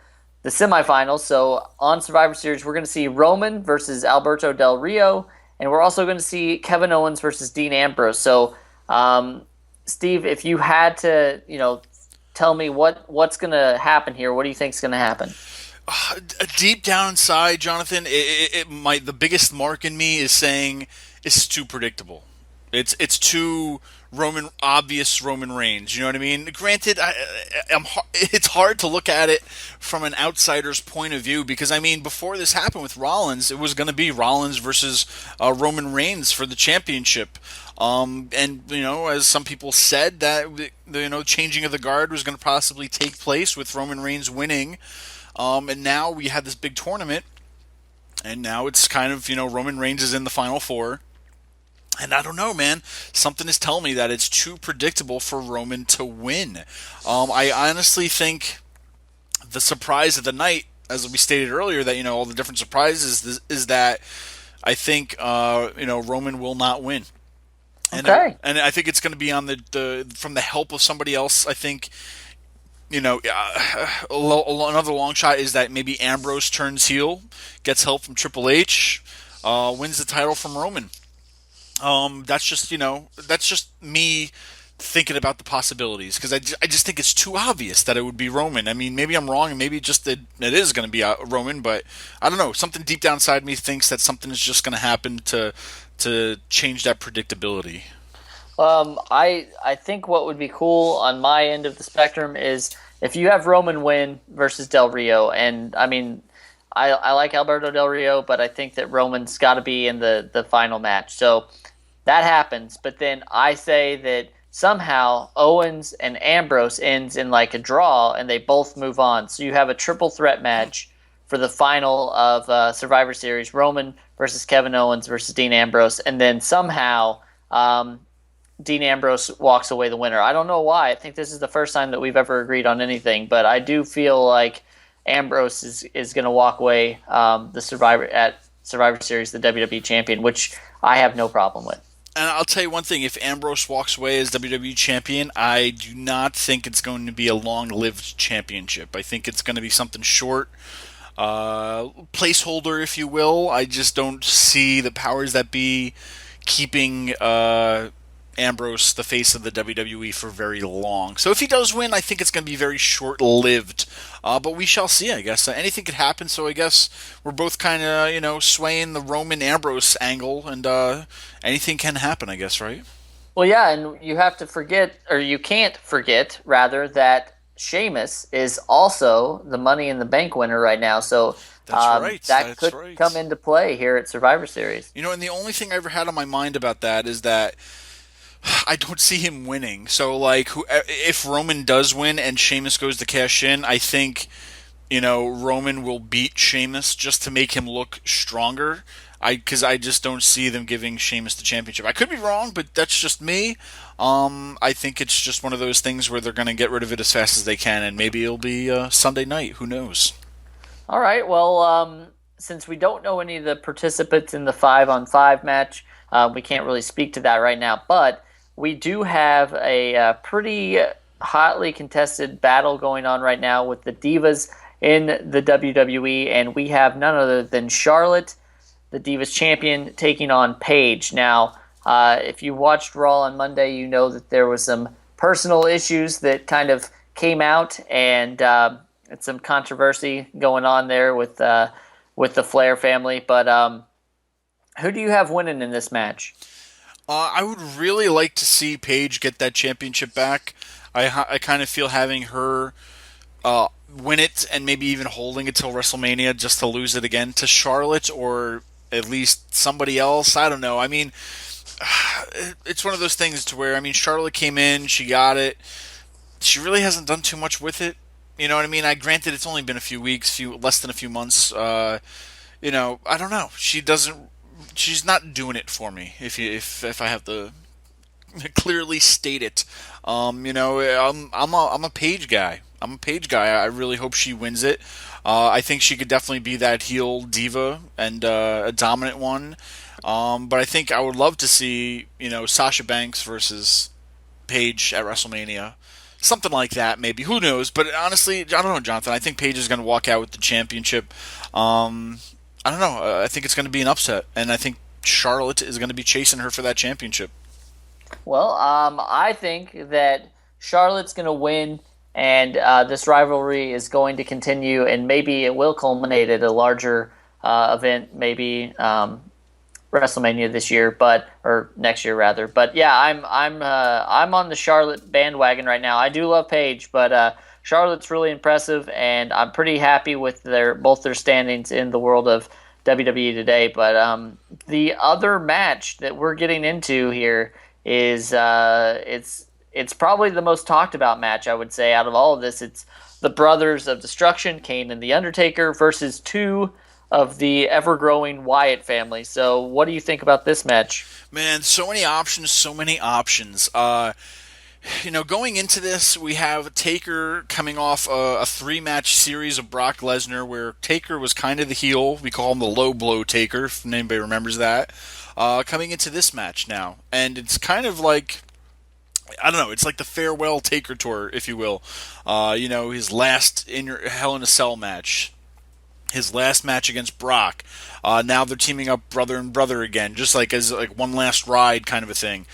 the semifinals. So on Survivor Series, we're going to see Roman versus Alberto Del Rio, and we're also going to see Kevin Owens versus Dean Ambrose. So, Steve, if you had to, you know, tell me what's going to happen here, what do you think is going to happen? Deep down inside, Jonathan, the biggest mark in me is saying it's too predictable. It's too obvious Roman Reigns. You know what I mean? Granted, it's hard to look at it from an outsider's point of view because, I mean, before this happened with Rollins, it was going to be Rollins versus Roman Reigns for the championship. And, you know, as some people said, that, you know, changing of the guard was going to possibly take place with Roman Reigns winning. And now we had this big tournament, and now it's kind of, you know, Roman Reigns is in the Final Four. And I don't know, man. Something is telling me that it's too predictable for Roman to win. I honestly think the surprise of the night, as we stated earlier, that, you know, all the different surprises is that I think, you know, Roman will not win. And, okay. And I think it's going to be on the from the help of somebody else. I think, you know, another long shot is that maybe Ambrose turns heel, gets help from Triple H, wins the title from Roman. That's just, you know, that's just me thinking about the possibilities because I just think it's too obvious that it would be Roman. I mean, maybe I'm wrong, and maybe just it is going to be Roman, but I don't know. Something deep down inside me thinks that something is just going to happen to change that predictability. I think what would be cool on my end of the spectrum is if you have Roman win versus Del Rio, and I mean, I like Alberto Del Rio, but I think that Roman's got to be in the final match. So that happens, but then I say that somehow Owens and Ambrose ends in like a draw, and they both move on. So you have a triple threat match for the final of Survivor Series: Roman versus Kevin Owens versus Dean Ambrose, and then somehow Dean Ambrose walks away the winner. I don't know why. I think this is the first time that we've ever agreed on anything, but I do feel like Ambrose is going to walk away the Survivor Series, the WWE champion, which I have no problem with. And I'll tell you one thing, if Ambrose walks away as WWE champion, I do not think it's going to be a long-lived championship. I think it's going to be something short, placeholder, if you will. I just don't see the powers that be keeping Ambrose the face of the WWE for very long. So if he does win, I think it's going to be very short-lived. But we shall see, I guess. Anything could happen, so I guess we're both kind of, you know, swaying the Roman-Ambrose angle, and anything can happen, I guess, right? Well, yeah, and you have to forget, or you can't forget, rather, that Sheamus is also the Money in the Bank winner right now, so that could come into play here at Survivor Series. You know, and the only thing I ever had on my mind about that is that I don't see him winning. So, like, if Roman does win and Sheamus goes to cash in, I think, you know, Roman will beat Sheamus just to make him look stronger. Because I just don't see them giving Sheamus the championship. I could be wrong, but that's just me. I think it's just one of those things where they're going to get rid of it as fast as they can, and maybe it'll be Sunday night. Who knows? All right. Well, since we don't know any of the participants in the 5-on-5 match, we can't really speak to that right now. But we do have a pretty hotly contested battle going on right now with the Divas in the WWE, and we have none other than Charlotte, the Divas champion, taking on Paige. Now, if you watched Raw on Monday, you know that there was some personal issues that kind of came out, and it's some controversy going on there with the Flair family. But who do you have winning in this match? I would really like to see Paige get that championship back. I kind of feel having her win it and maybe even holding it till WrestleMania just to lose it again to Charlotte or at least somebody else. I don't know. I mean, it's one of those things to where, I mean, Charlotte came in, she got it. She really hasn't done too much with it. You know what I mean? Granted, it's only been a few weeks, less than a few months. You know, I don't know. She's not doing it for me. If I have to clearly state it, you know, I'm a Paige guy. I really hope she wins it. I think she could definitely be that heel diva and a dominant one. But I think I would love to see, you know, Sasha Banks versus Paige at WrestleMania. Something like that, maybe. Who knows? But honestly, I don't know, Jonathan. I think Paige is going to walk out with the championship. I don't know. I think it's going to be an upset, and I think Charlotte is going to be chasing her for that championship. Well, I think that Charlotte's going to win, and this rivalry is going to continue, and maybe it will culminate at a larger event, maybe WrestleMania this year, or next year rather. But yeah, I'm on the Charlotte bandwagon right now. I do love Paige, but Charlotte's really impressive, and I'm pretty happy with both their standings in the world of WWE today. But the other match that we're getting into here is it's probably the most talked about match, I would say, out of all of this. It's the Brothers of Destruction, Kane and The Undertaker, versus two of the ever-growing Wyatt family. So what do you think about this match? Man, so many options. Going into this, we have Taker coming off a three-match series of Brock Lesnar, where Taker was kind of the heel. We call him the low blow Taker, if anybody remembers that. Coming into this match now, and it's kind of like, I don't know, it's like the farewell Taker tour, if you will. His last Hell in a Cell match, his last match against Brock. Now they're teaming up brother and brother again, just like as like one last ride kind of a thing.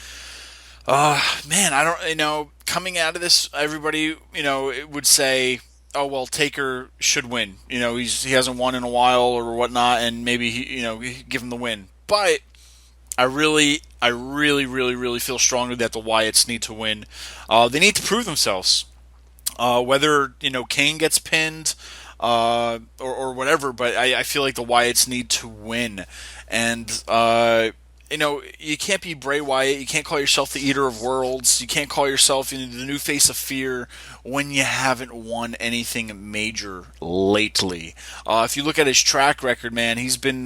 Man, I don't, coming out of this, everybody, it would say, oh, well, Taker should win. He hasn't won in a while or whatnot, and maybe he give him the win. But I really feel strongly that the Wyatts need to win. They need to prove themselves. Whether, Kane gets pinned, or whatever, but I feel like the Wyatts need to win. And, you can't be Bray Wyatt. You can't call yourself the Eater of Worlds. You can't call yourself the new face of fear when you haven't won anything major lately. If you look at his track record, man, he's been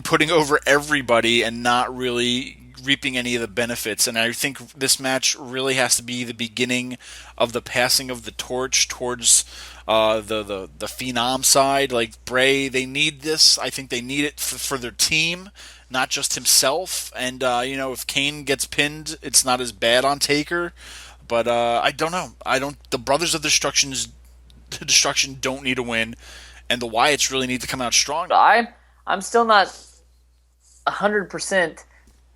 putting over everybody and not really reaping any of the benefits. And I think this match really has to be the beginning of the passing of the torch towards the Phenom side. Like Bray, they need this. I think they need it for their team, not just himself. And if Kane gets pinned, it's not as bad on Taker. But I don't know. The Brothers of Destruction don't need to win, and the Wyatts really need to come out strong. I'm still not 100%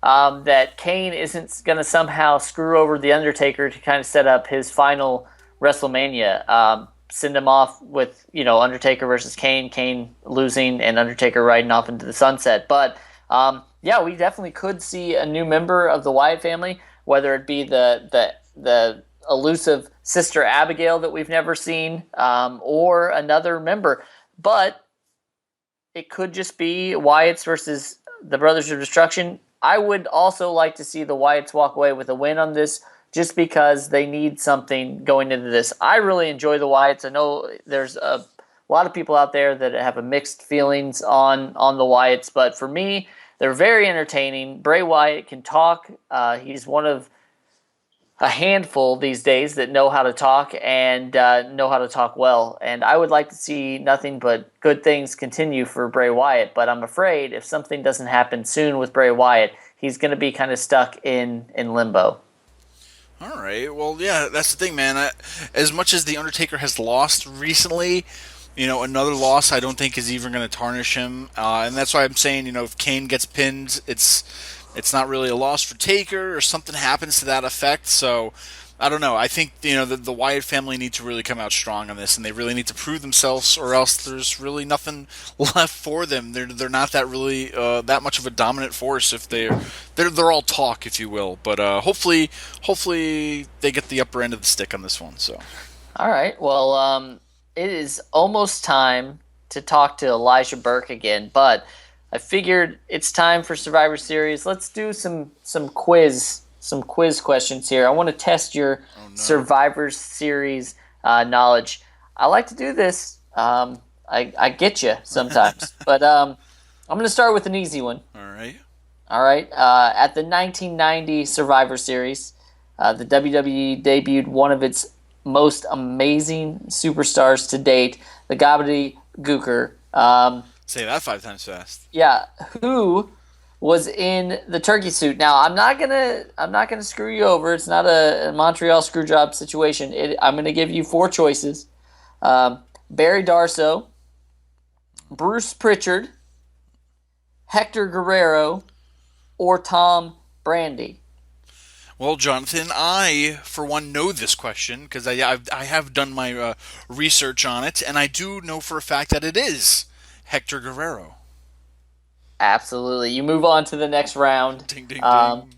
that Kane isn't going to somehow screw over The Undertaker to kind of set up his final WrestleMania. Send him off with, Undertaker versus Kane losing, and Undertaker riding off into the sunset. But, we definitely could see a new member of the Wyatt family, whether it be the elusive Sister Abigail that we've never seen, or another member. But it could just be Wyatts versus the Brothers of Destruction. I would also like to see the Wyatts walk away with a win on this, just because they need something going into this. I really enjoy the Wyatts. I know there's a lot of people out there that have a mixed feelings on the Wyatts, but for me, they're very entertaining. Bray Wyatt can talk. He's one of a handful these days that know how to talk and know how to talk well. And I would like to see nothing but good things continue for Bray Wyatt, but I'm afraid if something doesn't happen soon with Bray Wyatt, he's going to be kind of stuck in limbo. All right. Well, yeah, that's the thing, man. As much as The Undertaker has lost recently, another loss I don't think is even going to tarnish him. And that's why I'm saying, if Kane gets pinned, it's not really a loss for Taker, or something happens to that effect. So, I don't know. I think, the Wyatt family need to really come out strong on this, and they really need to prove themselves, or else there's really nothing left for them. They're not that really that much of a dominant force if they're all talk, if you will. But hopefully they get the upper end of the stick on this one. So, all right. Well, it is almost time to talk to Elijah Burke again, but I figured it's time for Survivor Series. Let's do some quiz questions here. I want to test your Survivor Series knowledge. I like to do this. I get you sometimes, but I'm going to start with an easy one. All right. At the 1990 Survivor Series, the WWE debuted one of its most amazing superstars to date, the Gobbledygooker. Say that 5 times fast. Yeah, who was in the turkey suit? Now, I'm not gonna screw you over. It's not a Montreal screwjob situation. I'm gonna give you 4 choices: Barry Darsow, Bruce Pritchard, Hector Guerrero, or Tom Brandi. Well, Jonathan, I, for one, know this question because I have done my research on it, and I do know for a fact that it is Hector Guerrero. Absolutely. You move on to the next round. Ding, ding, ding.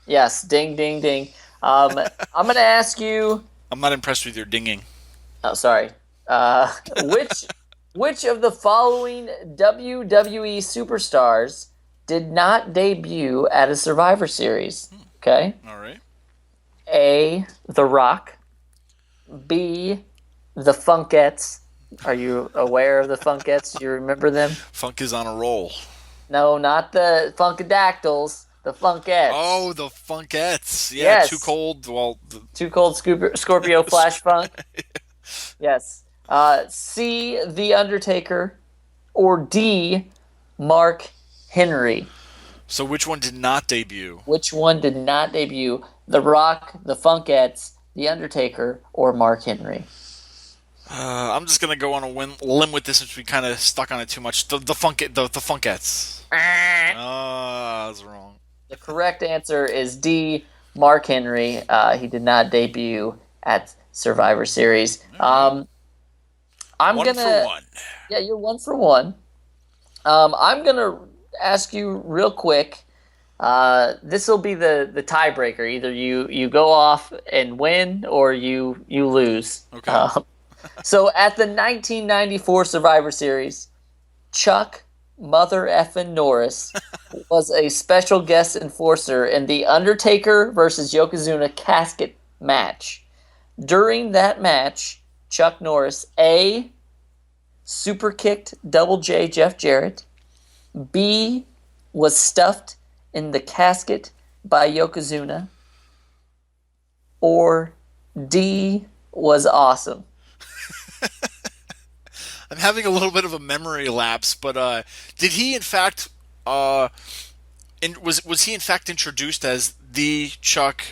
Yes, ding, ding, ding. I'm going to ask you... I'm not impressed with your dinging. Oh, sorry. Which of the following WWE superstars did not debut at a Survivor Series? Okay. All right. A, The Rock. B, The Funkettes. Are you aware of the Funkettes? Do you remember them? Funk is on a roll. No, not the Funkadactyls. The Funkettes. Oh, the Funkettes. Yeah, Yes. Too Cold. Well, Too Cold Scorpio Flash Funk. Yes. C, The Undertaker. Or D, Mark Henry. So which one did not debut? Which one did not debut? The Rock, The Funkettes, The Undertaker, or Mark Henry? I'm just gonna go on a limb with this since we kind of stuck on it too much. The Funkettes. I was wrong. The correct answer is D, Mark Henry. He did not debut at Survivor Series. I'm One for one. Yeah, you're 1 for 1. I'm gonna ask you real quick. This will be the tiebreaker. Either you go off and win, or you lose. Okay. So at the 1994 Survivor Series, Chuck Mother Effin' Norris was a special guest enforcer in the Undertaker versus Yokozuna casket match. During that match, Chuck Norris A, super kicked Double J Jeff Jarrett, B, was stuffed in the casket by Yokozuna, or D, was awesome. I'm having a little bit of a memory lapse, but did he in fact was he in fact introduced as the Chuck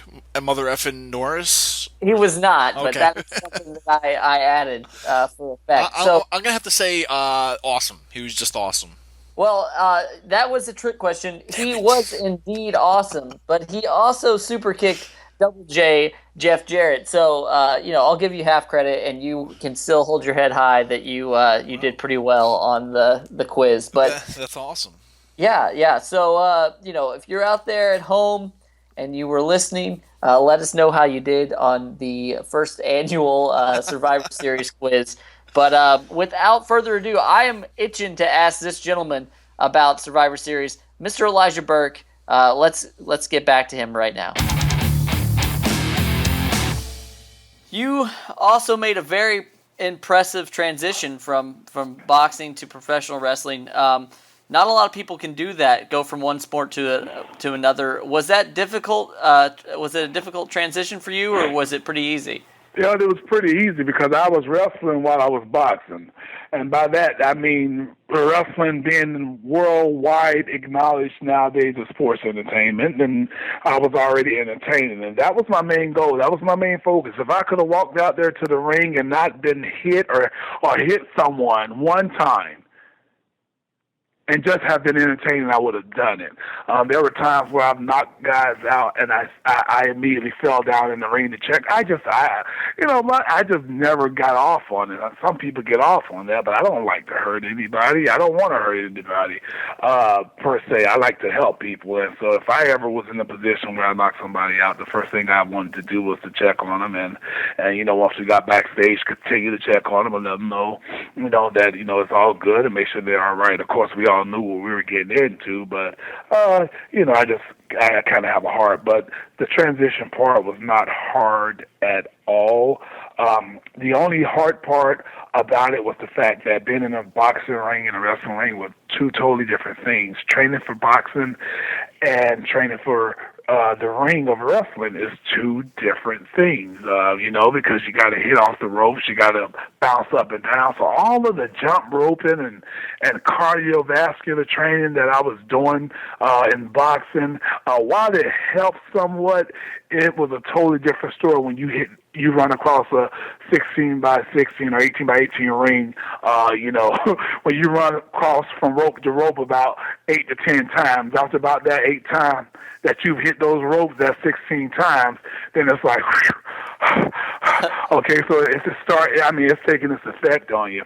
Mother Effin' Norris? He was not, but Okay. that was something that I added for effect. So, I'm gonna have to say awesome. He was just awesome. well, that was a trick question. He was indeed awesome, but he also super kicked Double J Jeff Jarrett. So, I'll give you half credit, and you can still hold your head high that you did pretty well on the quiz. But That's awesome. yeah. So, if you're out there at home and you were listening, let us know how you did on the first annual Survivor Series quiz. But without further ado, I am itching to ask this gentleman about Survivor Series, Mr. Elijah Burke. Let's get back to him right now. You also made a very impressive transition from boxing to professional wrestling. Not a lot of people can do that, go from one sport to another. Was that difficult? Was it a difficult transition for you, or was it pretty easy? Yeah, it was pretty easy because I was wrestling while I was boxing. And by that, I mean wrestling being worldwide acknowledged nowadays as sports entertainment, and I was already entertaining. And that was my main goal. That was my main focus. If I could have walked out there to the ring and not been hit or hit someone one time, and just have been entertaining, I would have done it. There were times where I've knocked guys out, and I immediately fell down in the ring to check. I just never got off on it. Some people get off on that, but I don't like to hurt anybody. I don't want to hurt anybody per se. I like to help people, and so if I ever was in a position where I knocked somebody out, the first thing I wanted to do was to check on them, and once we got backstage, continue to check on them and let them know, that it's all good and make sure they're all right. Of course, we all knew what we were getting into, but I kind of have a heart. But the transition part was not hard at all. The only hard part about it was the fact that being in a boxing ring and a wrestling ring were two totally different things. Training for boxing and training for the ring of wrestling is two different things, because you got to hit off the ropes, you got to bounce up and down. So all of the jump roping and cardiovascular training that I was doing in boxing, while it helped somewhat, it was a totally different story when you run across a 16 by 16 or 18 by 18 ring, when you run across from rope to rope about 8 to 10 times. After about that 8 times that you've hit those ropes, that 16 times, then it's like, okay, so it's taking its effect on you.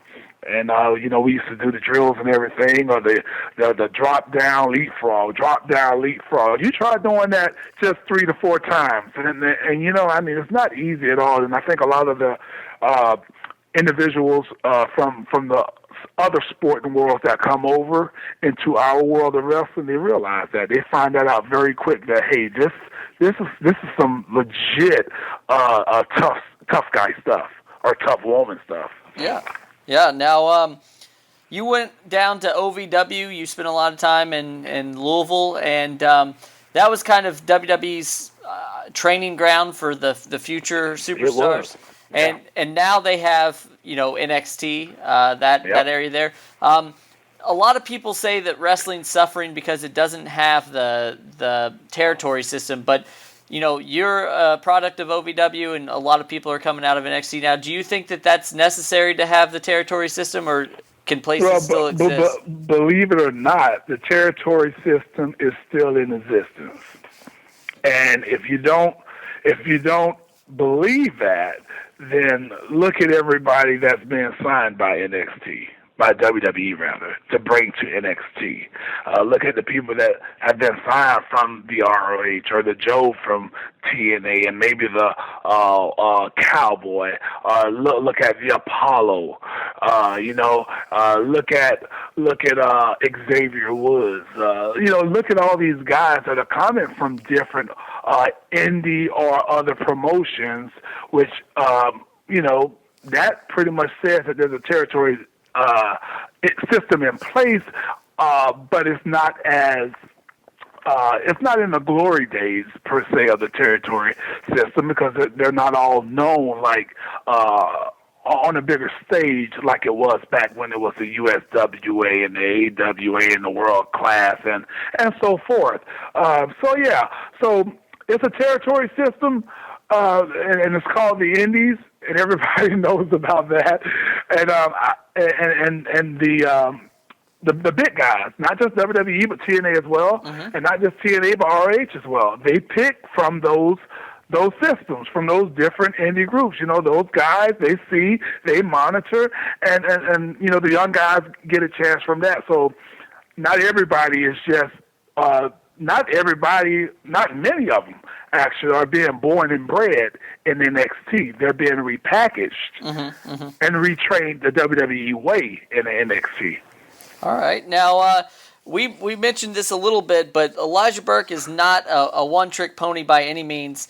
And we used to do the drills and everything, or the drop down leapfrog. You try doing that just 3 to 4 times, and it's not easy at all. And I think a lot of the individuals from the other sporting worlds that come over into our world of wrestling, they realize that. They find that out very quick that, hey, this is some legit tough guy stuff or tough woman stuff. Yeah. Now, you went down to OVW. You spent a lot of time in Louisville, and that was kind of WWE's training ground for the future superstars. Yeah. And now they have NXT, that area there. A lot of people say that wrestling's suffering because it doesn't have the territory system, but you're a product of OVW, and a lot of people are coming out of NXT now. Do you think that that's necessary to have the territory system, or can places still exist? Believe it or not, the territory system is still in existence. And if you don't believe that, then look at everybody that's been signed by NXT. By WWE, rather, to bring to NXT. Look at the people that have been signed from the ROH, or the Joe from TNA, and maybe the Cowboy. Look at the Apollo. Look at Xavier Woods. Look at all these guys that are coming from different indie or other promotions, which that pretty much says that there's a territory system in place, but it's not in the glory days per se of the territory system, because they're not all known like on a bigger stage like it was back when it was the USWA and the AWA and the World Class and so forth. So it's a territory system, and it's called the Indies, and everybody knows about that. And the big guys, not just WWE but TNA as well, and not just TNA but RH as well. They pick from those systems, from those different indie groups. Those guys they see, they monitor, and the young guys get a chance from that. So not everybody is just not many of them actually are being born and bred in NXT. They're being repackaged and retrained the WWE way in the NXT. All right. Now, we mentioned this a little bit, but Elijah Burke is not a one-trick pony by any means.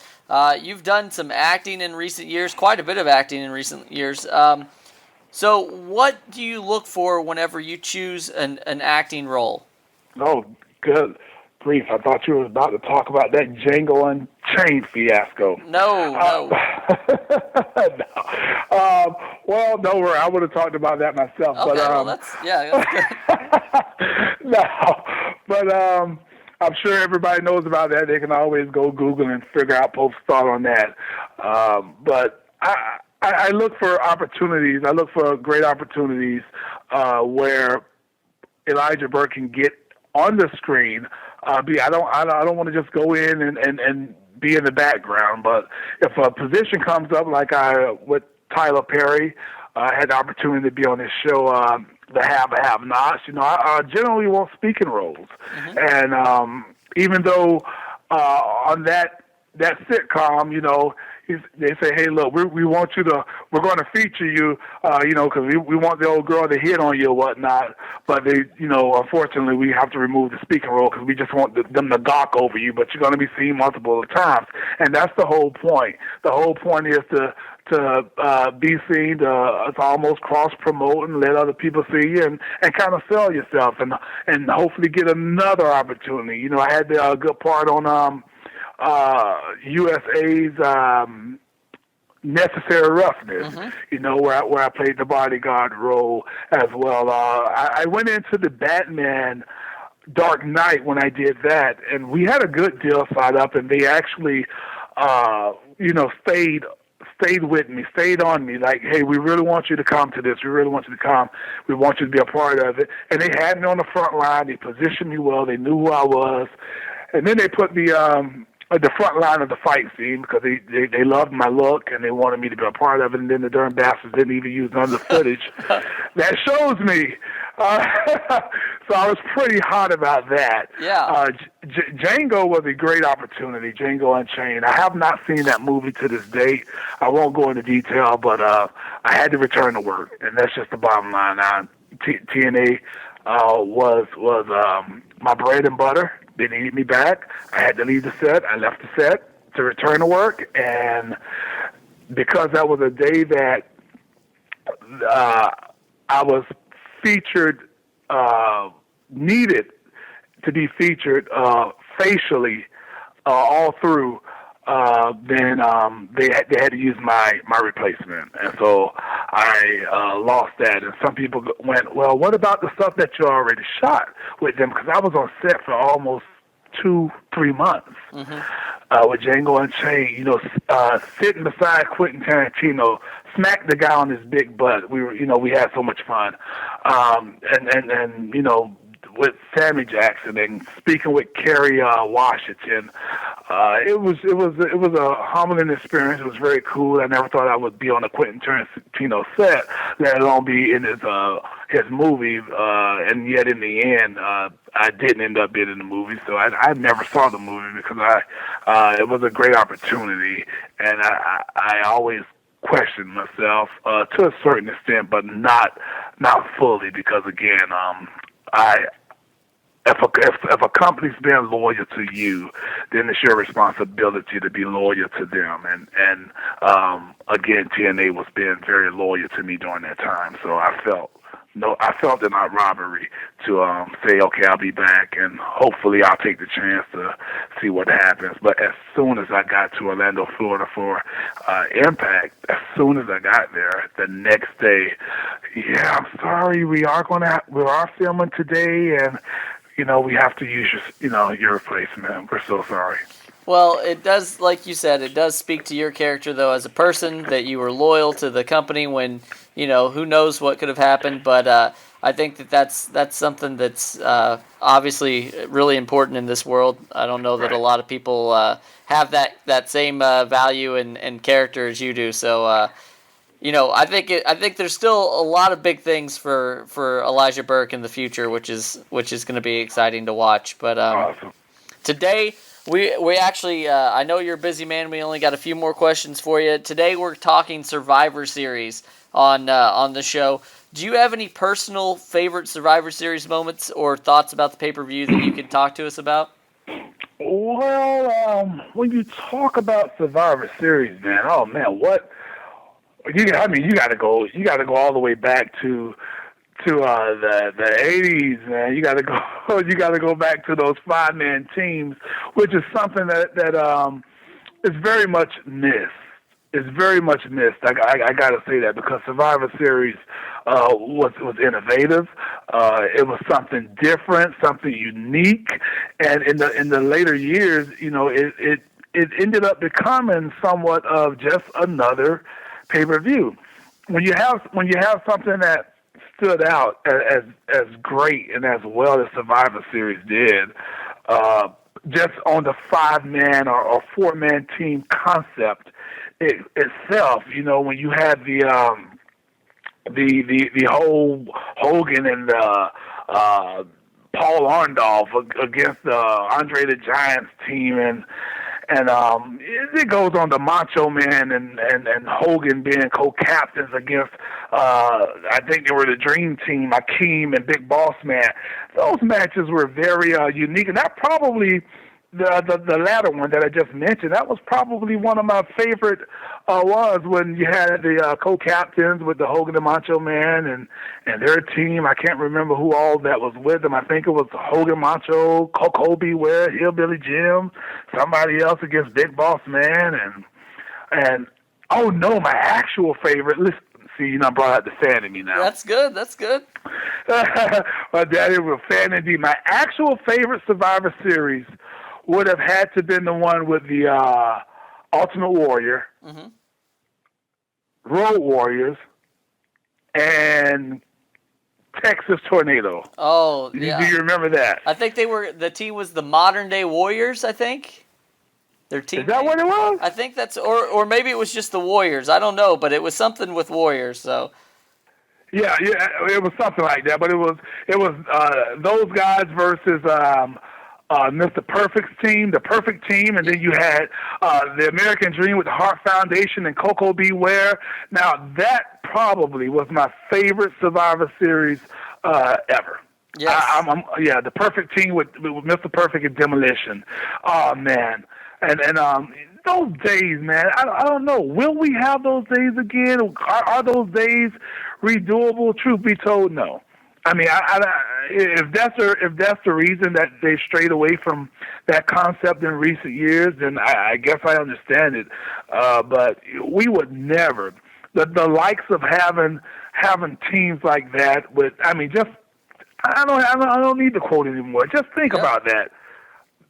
You've done some acting in recent years, quite a bit of acting in recent years. So what do you look for whenever you choose an acting role? Oh, good grief. I thought you were about to talk about that Django Unchained fiasco. No. Well, no worry. I would have talked about that myself. Okay, but, that's good. No, but I'm sure everybody knows about that. They can always go Google and figure out post thought on that. But I look for opportunities. I look for great opportunities where Elijah Burke can get on the screen. I don't want to just go in and be in the background. But if a position comes up, like with Tyler Perry, I had the opportunity to be on this show, The Have-Nots. I generally want speaking roles, and even though on that sitcom, they say, hey, look, we're going to feature you, because we want the old girl to hit on you or whatnot. But unfortunately, we have to remove the speaking role because we just want them to gawk over you. But you're going to be seen multiple times, and that's the whole point. The whole point is to be seen, to almost cross promote and let other people see you and kind of sell yourself and hopefully get another opportunity. I had a good part on USA's Necessary Roughness, where I played the bodyguard role as well. I went into the Batman Dark Knight when I did that, and we had a good deal set up, and they actually, stayed with me, stayed on me, like, hey, we really want you to come to this. We really want you to come. We want you to be a part of it. And they had me on the front line. They positioned me well. They knew who I was. And then they put me the front line of the fight scene because they loved my look and they wanted me to be a part of it, and then the darn bastards didn't even use none of the footage. That shows me. So I was pretty hot about that. Yeah. Django was a great opportunity, Django Unchained. I have not seen that movie to this day. I won't go into detail, but I had to return to work, and that's just the bottom line. TNA was my bread and butter. They needed me back. I had to leave the set. I left the set to return to work, and because that was a day that I was featured, needed to be featured facially all through, then they had to use my replacement, and so I lost that. And some people went, well, what about the stuff that you already shot with them? Because I was on set for almost 2-3 months with Django Unchained. You know, sitting beside Quentin Tarantino, smack the guy on his big butt. We had so much fun, and you know, with Sammy Jackson and speaking with Kerry Washington. It was a humbling experience. It was very cool. I never thought I would be on a Quentin Tarantino set, let alone be in his movie. And yet, in the end, I didn't end up being in the movie. So I never saw the movie because it was a great opportunity, and I always questioned myself to a certain extent, but not fully, because again, If a company's being loyal to you, then it's your responsibility to be loyal to them. And again, TNA was being very loyal to me during that time. So I felt in our robbery to say, okay, I'll be back, and hopefully I'll take the chance to see what happens. But as soon as I got to Orlando, Florida for Impact, as soon as I got there, the next day, yeah, I'm sorry, we are filming today, and you know, we have to use your replacement. We're so sorry. Well, it does, like you said, it does speak to your character, though, as a person, that you were loyal to the company when, you know, who knows what could have happened. But I think that's something that's obviously really important in this world. I don't know that a lot of people have that same value and character as you do. So, you know, I think there's still a lot of big things for Elijah Burke in the future, which is going to be exciting to watch. But awesome. Today we actually I know you're a busy man. We only got a few more questions for you. Today we're talking Survivor Series on the show. Do you have any personal favorite Survivor Series moments or thoughts about the pay-per-view that you can talk to us about? Well, when you talk about Survivor Series, man, oh man, what? You got to go all the way back to the 80s, man. You got to go back to those 5-man teams, which is something that is very much missed. It's very much missed. I got to say that, because Survivor Series was innovative. It was something different, something unique, and in the later years, you know, it ended up becoming somewhat of just another pay-per-view. When you have something that stood out as great and as well as Survivor Series did, just on the 5-man or 4-man team concept itself, you know, when you had the whole Hogan and Paul Orndorff against the Andre the Giant's team, and it goes on to Macho Man and Hogan being co-captains against, I think they were the Dream Team, Akeem and Big Boss Man. Those matches were very unique, and that probably, the latter one that I just mentioned, that was probably one of my favorite was when you had the co-captains with the Hogan and Macho Man and their team. I can't remember who all that was with them. I think it was Hogan, Macho, Kobe Ware, Hillbilly Jim, somebody else against Big Boss Man, and oh no, my actual favorite. Listen, see, you know, brought out the fan in me now. That's good. My daddy was a fan indeed. My actual favorite Survivor Series would have had to been the one with the Ultimate Warrior, Road Warriors, and Texas Tornado. Oh, yeah. Do you remember that? I think the team was the Modern Day Warriors, I think. Their team. Is that what it was? I think that's, or maybe it was just the Warriors. I don't know, but it was something with Warriors. So. Yeah, it was something like that. But it was those guys versus Mr. Perfect's team, the Perfect Team, and then you had the American Dream with the Hart Foundation and Coco Beware. Now that probably was my favorite Survivor Series ever. Yes. The Perfect Team with Mr. Perfect and Demolition. Oh man, and those days, man. I don't know. Will we have those days again? Are those days redoable? Truth be told, no. I mean, if that's the reason that they strayed away from that concept in recent years, then I guess I understand it. But we would never. The likes of having teams like that with. I mean, just. I don't need to quote anymore. Just think about that.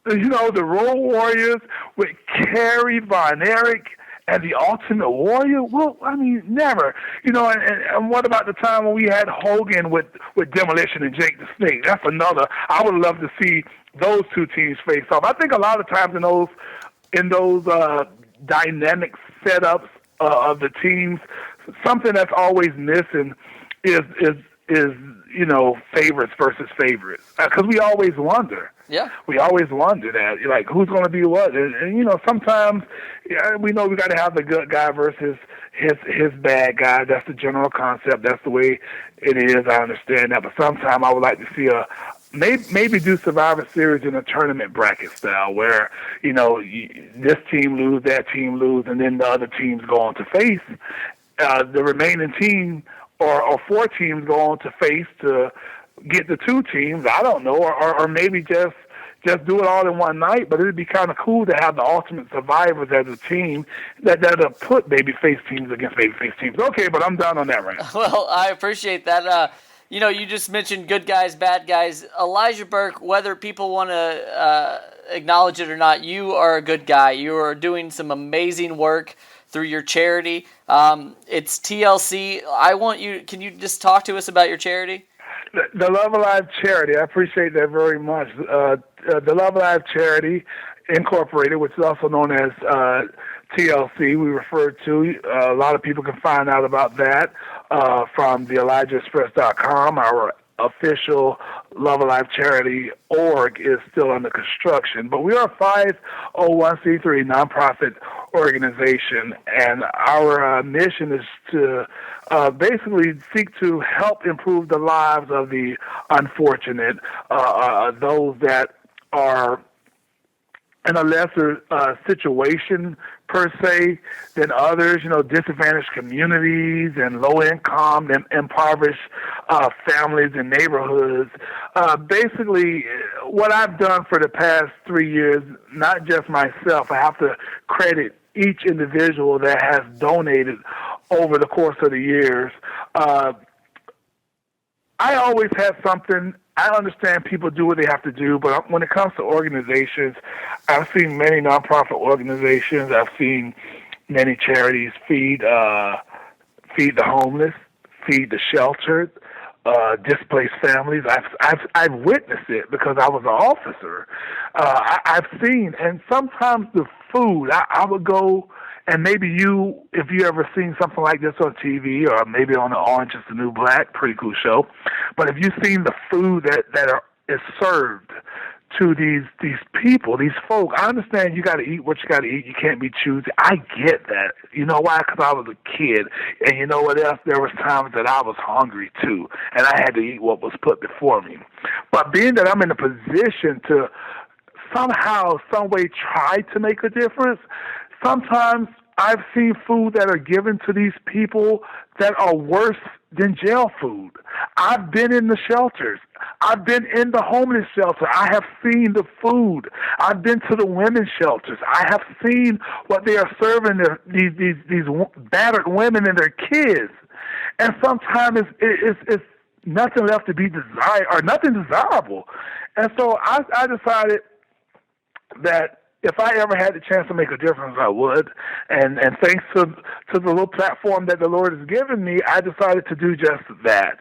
You know, the Road Warriors with Kerry, Von Erich, and the Ultimate Warrior. Well, I mean, never. You know, and what about the time when we had Hogan with Demolition and Jake the Snake? That's another. I would love to see those two teams face off. I think a lot of times in those dynamic setups of the teams, something that's always missing is you know, favorites versus favorites, because we always wonder. Yeah, we always wonder that, like, who's going to be what, and you know, sometimes we know we got to have the good guy versus his bad guy. That's the general concept. That's the way it is. I understand that, but sometimes I would like to see maybe do Survivor Series in a tournament bracket style, where you know this team lose, that team lose, and then the other teams go on to face the remaining team. Or 4 teams go on to face to get the 2 teams. I don't know, or maybe just do it all in one night. But it'd be kind of cool to have the Ultimate Survivors as a team that'll put babyface teams against babyface teams. Okay, but I'm done on that right now. Well, I appreciate that. You know, you just mentioned good guys, bad guys. Elijah Burke, whether people want to acknowledge it or not, you are a good guy. You are doing some amazing work through your charity. It's TLC. Can you just talk to us about your charity? The Love Alive charity, I appreciate that very much. The Love Alive charity Incorporated, which is also known as TLC, we refer to. A lot of people can find out about that from the ElijahExpress.com. Our official Love Alive charity org is still under construction, but we are a 501c3 nonprofit organization, and our mission is to basically seek to help improve the lives of the unfortunate, those that are in a lesser situation per se than others, you know, disadvantaged communities and low-income and impoverished families and neighborhoods. Basically, what I've done for the past 3 years, not just myself, I have to credit each individual that has donated over the course of the years. I always had something. I understand people do what they have to do, but when it comes to organizations, I've seen many nonprofit organizations. I've seen many charities feed the homeless, feed the sheltered, displaced families. I've witnessed it because I was an officer. I've seen, and sometimes the food. I would go. And maybe if you ever seen something like this on TV, or maybe on the Orange is the New Black, pretty cool show. But if you've seen the food that is served to these people, these folk, I understand you got to eat what you got to eat. You can't be choosy. I get that. You know why? Because I was a kid, and you know what else? There was times that I was hungry too, and I had to eat what was put before me. But being that I'm in a position to somehow, some way, try to make a difference. Sometimes I've seen food that are given to these people that are worse than jail food. I've been in the shelters. I've been in the homeless shelter. I have seen the food. I've been to the women's shelters. I have seen what they are serving these battered women and their kids. And sometimes it's nothing left to be desired, or nothing desirable. And so I decided that if I ever had the chance to make a difference, I would. And thanks to the little platform that the Lord has given me, I decided to do just that.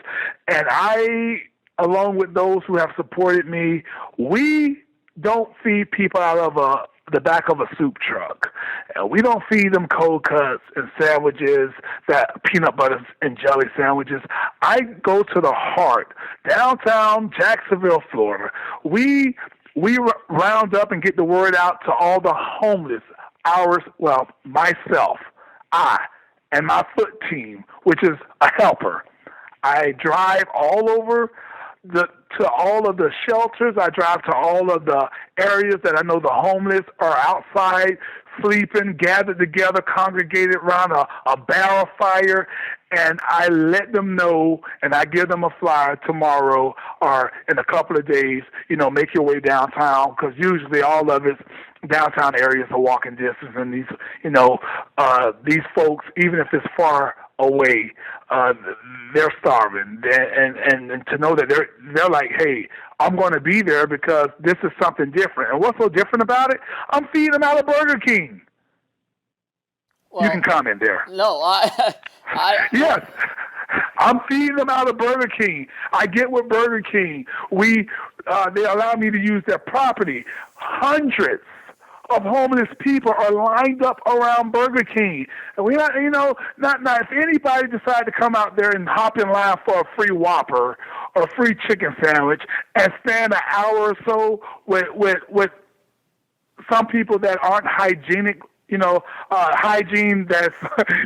And I, along with those who have supported me, we don't feed people out of the back of a soup truck. We don't feed them cold cuts and sandwiches, that peanut butter and jelly sandwiches. I go to the heart, downtown Jacksonville, Florida. We round up and get the word out to all the homeless. Myself, I, and my foot team, which is a helper. I drive all over to all of the shelters. I drive to all of the areas that I know the homeless are outside sleeping, gathered together, congregated around a barrel fire, and I let them know, and I give them a flyer tomorrow or in a couple of days, make your way downtown, because usually all of it's downtown areas are walking distance, and these folks, even if it's far away, they're starving, and to know that they're like, hey, I'm going to be there because this is something different. And what's so different about it? I'm feeding them out of Burger King. Well, you can comment there. No, yes, I'm feeding them out of Burger King. I get with Burger King. They allow me to use their property. Hundreds of homeless people are lined up around Burger King. And if anybody decide to come out there and hop in line for a free Whopper or a free chicken sandwich and stand an hour or so with some people that aren't hygienic, hygiene that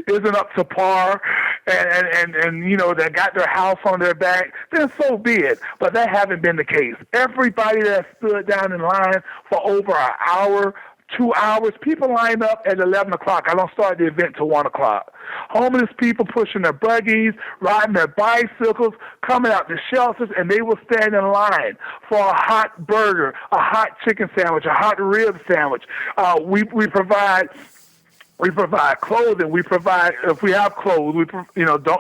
isn't up to par, and that got their house on their back, then so be it. But that haven't been the case. Everybody that stood down in line for over an hour, 2 hours, people line up at 11 o'clock. I don't start the event till 1 o'clock. Homeless people pushing their buggies, riding their bicycles, coming out the shelters, and they will stand in line for a hot burger, a hot chicken sandwich, a hot rib sandwich. We provide clothing. We provide, if we have clothes,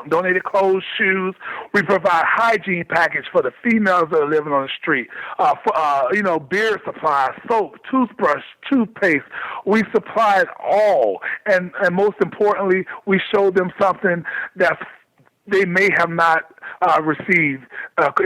donated clothes, shoes. We provide hygiene package for the females that are living on the street. Beer supplies, soap, toothbrush, toothpaste. We supply it all, and most importantly, we show them something that they may have not received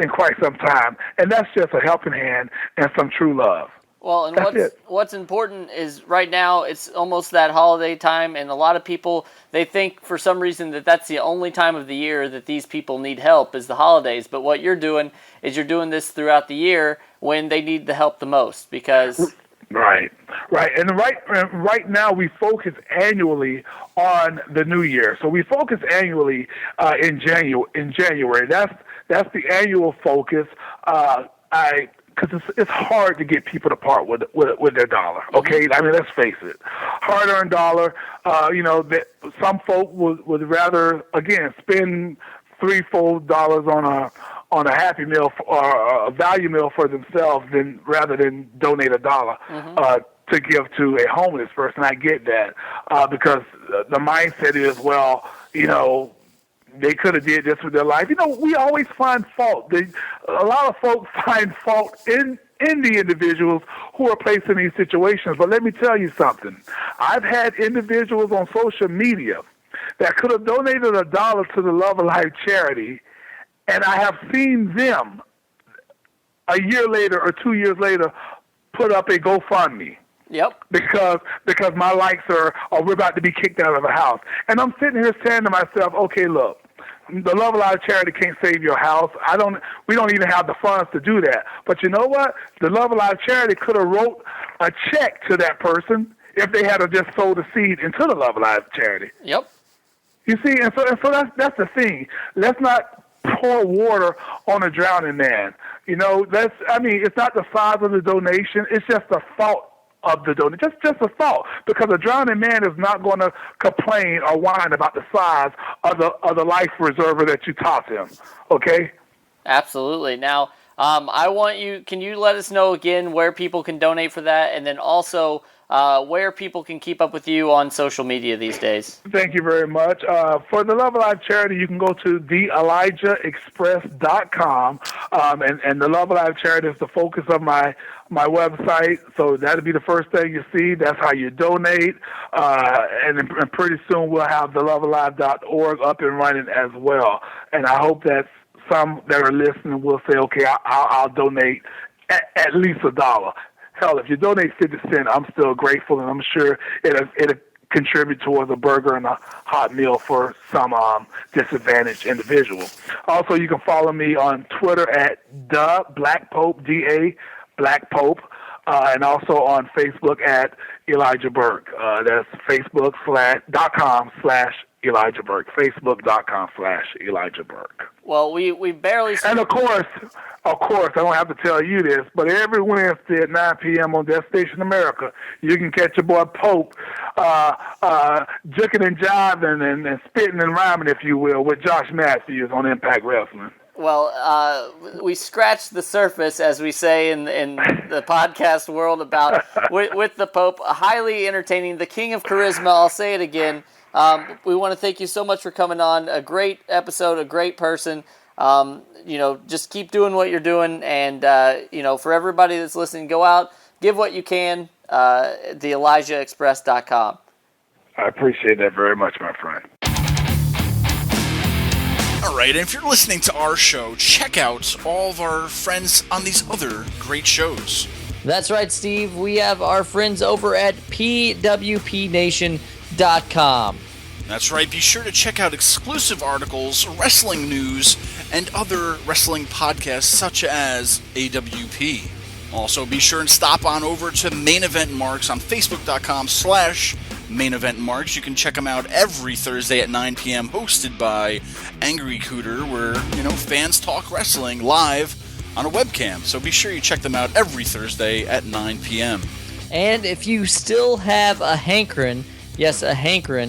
in quite some time, and that's just a helping hand and some true love. Well, and what's important is right now it's almost that holiday time, and a lot of people, they think for some reason that that's the only time of the year that these people need help is the holidays. But what you're doing is you're doing this throughout the year when they need the help the most, because... Right. And right now we focus annually on the new year. So we focus annually in January. That's the annual focus. Because it's hard to get people to part with their dollar. Okay, I mean, let's face it, hard-earned dollar. Some folk would rather spend $3-4 on a Happy Meal or a value meal for themselves rather than donate $1 to give to a homeless person. I get that because the mindset is, they could have did this with their life. We always find fault. A lot of folks find fault in the individuals who are placed in these situations. But let me tell you something. I've had individuals on social media that could have donated $1 to the Love of Life charity, and I have seen them a year later or 2 years later put up a GoFundMe. Yep. Because my likes are we're about to be kicked out of the house. And I'm sitting here saying to myself, okay, look, the Love of Life charity can't save your house. We don't even have the funds to do that. But you know what? The Love of Life charity could have wrote a check to that person if they had just sold a seed into the Love of Life charity. Yep. You see, and so that's the thing. Let's not pour water on a drowning man. It's not the size of the donation. It's just the thought of the donation. Just a thought, because a drowning man is not going to complain or whine about the size of the life preserver that you toss him. Okay? Absolutely. Now, can you let us know again where people can donate for that, and then also where people can keep up with you on social media these days? Thank you very much. For the Love of Life charity, you can go to theelijahexpress.com, and the Love of Life charity is the focus of my website, so that'll be the first thing you see. That's how you donate, and pretty soon we'll have the loveoflife.org up and running as well. And I hope that some that are listening will say, okay, I'll donate at least $1. hell, if you donate 50 cents, I'm still grateful, and I'm sure it'll contribute towards a burger and a hot meal for some disadvantaged individual. Also, you can follow me on Twitter at the Black Pope, DA Black Pope, and also on Facebook at Elijah Burke. That's Facebook.com/Elijah Burke. Facebook.com/Elijah Burke. Well, we barely... And of course, I don't have to tell you this, but every Wednesday at 9 p.m. on Destination America, you can catch your boy Pope juking and jiving and spitting and rhyming, if you will, with Josh Matthews on Impact Wrestling. Well, we scratched the surface, as we say in the podcast world, about with the Pope. Highly entertaining, the king of charisma. I'll say it again. We want to thank you so much for coming on. A great episode, a great person. Just keep doing what you're doing, and for everybody that's listening, go out, give what you can. TheElijahExpress.com. I appreciate that very much, my friend. All right, and if you're listening to our show, check out all of our friends on these other great shows. That's right, Steve. We have our friends over at PWPNation.com. That's right. Be sure to check out exclusive articles, wrestling news, and other wrestling podcasts such as AWP. Also, be sure and stop on over to Main Event Marks on Facebook.com/Main Event Marks. You can check them out every Thursday at 9 p.m. hosted by Angry Cooter, where, fans talk wrestling live on a webcam. So be sure you check them out every Thursday at 9 p.m. And if you still have a hankering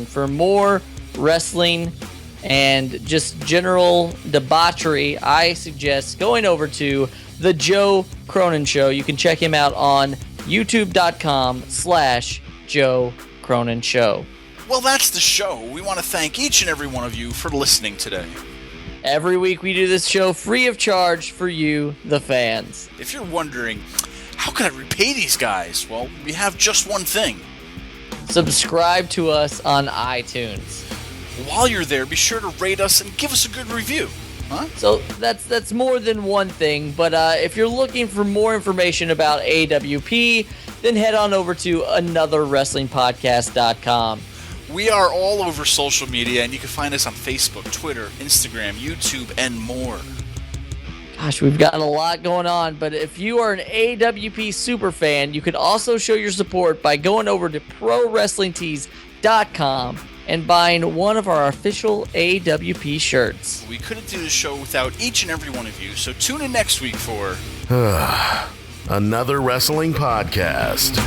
for more wrestling and just general debauchery, I suggest going over to The Joe Cronin Show. You can check him out on youtube.com/Joe Cronin Show. Well, that's the show. We want to thank each and every one of you for listening today. Every week we do this show free of charge for you, the fans. If you're wondering, how can I repay these guys? Well, we have just one thing. Subscribe to us on iTunes. While you're there, be sure to rate us and give us a good review. Huh? So that's more than one thing, but if you're looking for more information about AWP, then head on over to anotherwrestlingpodcast.com. We are all over social media, and you can find us on Facebook, Twitter, Instagram, YouTube, and more. Gosh, we've gotten a lot going on, but if you are an AWP super fan, you can also show your support by going over to ProWrestlingTees.com and buying one of our official AWP shirts. We couldn't do the show without each and every one of you, so tune in next week for Another Wrestling Podcast.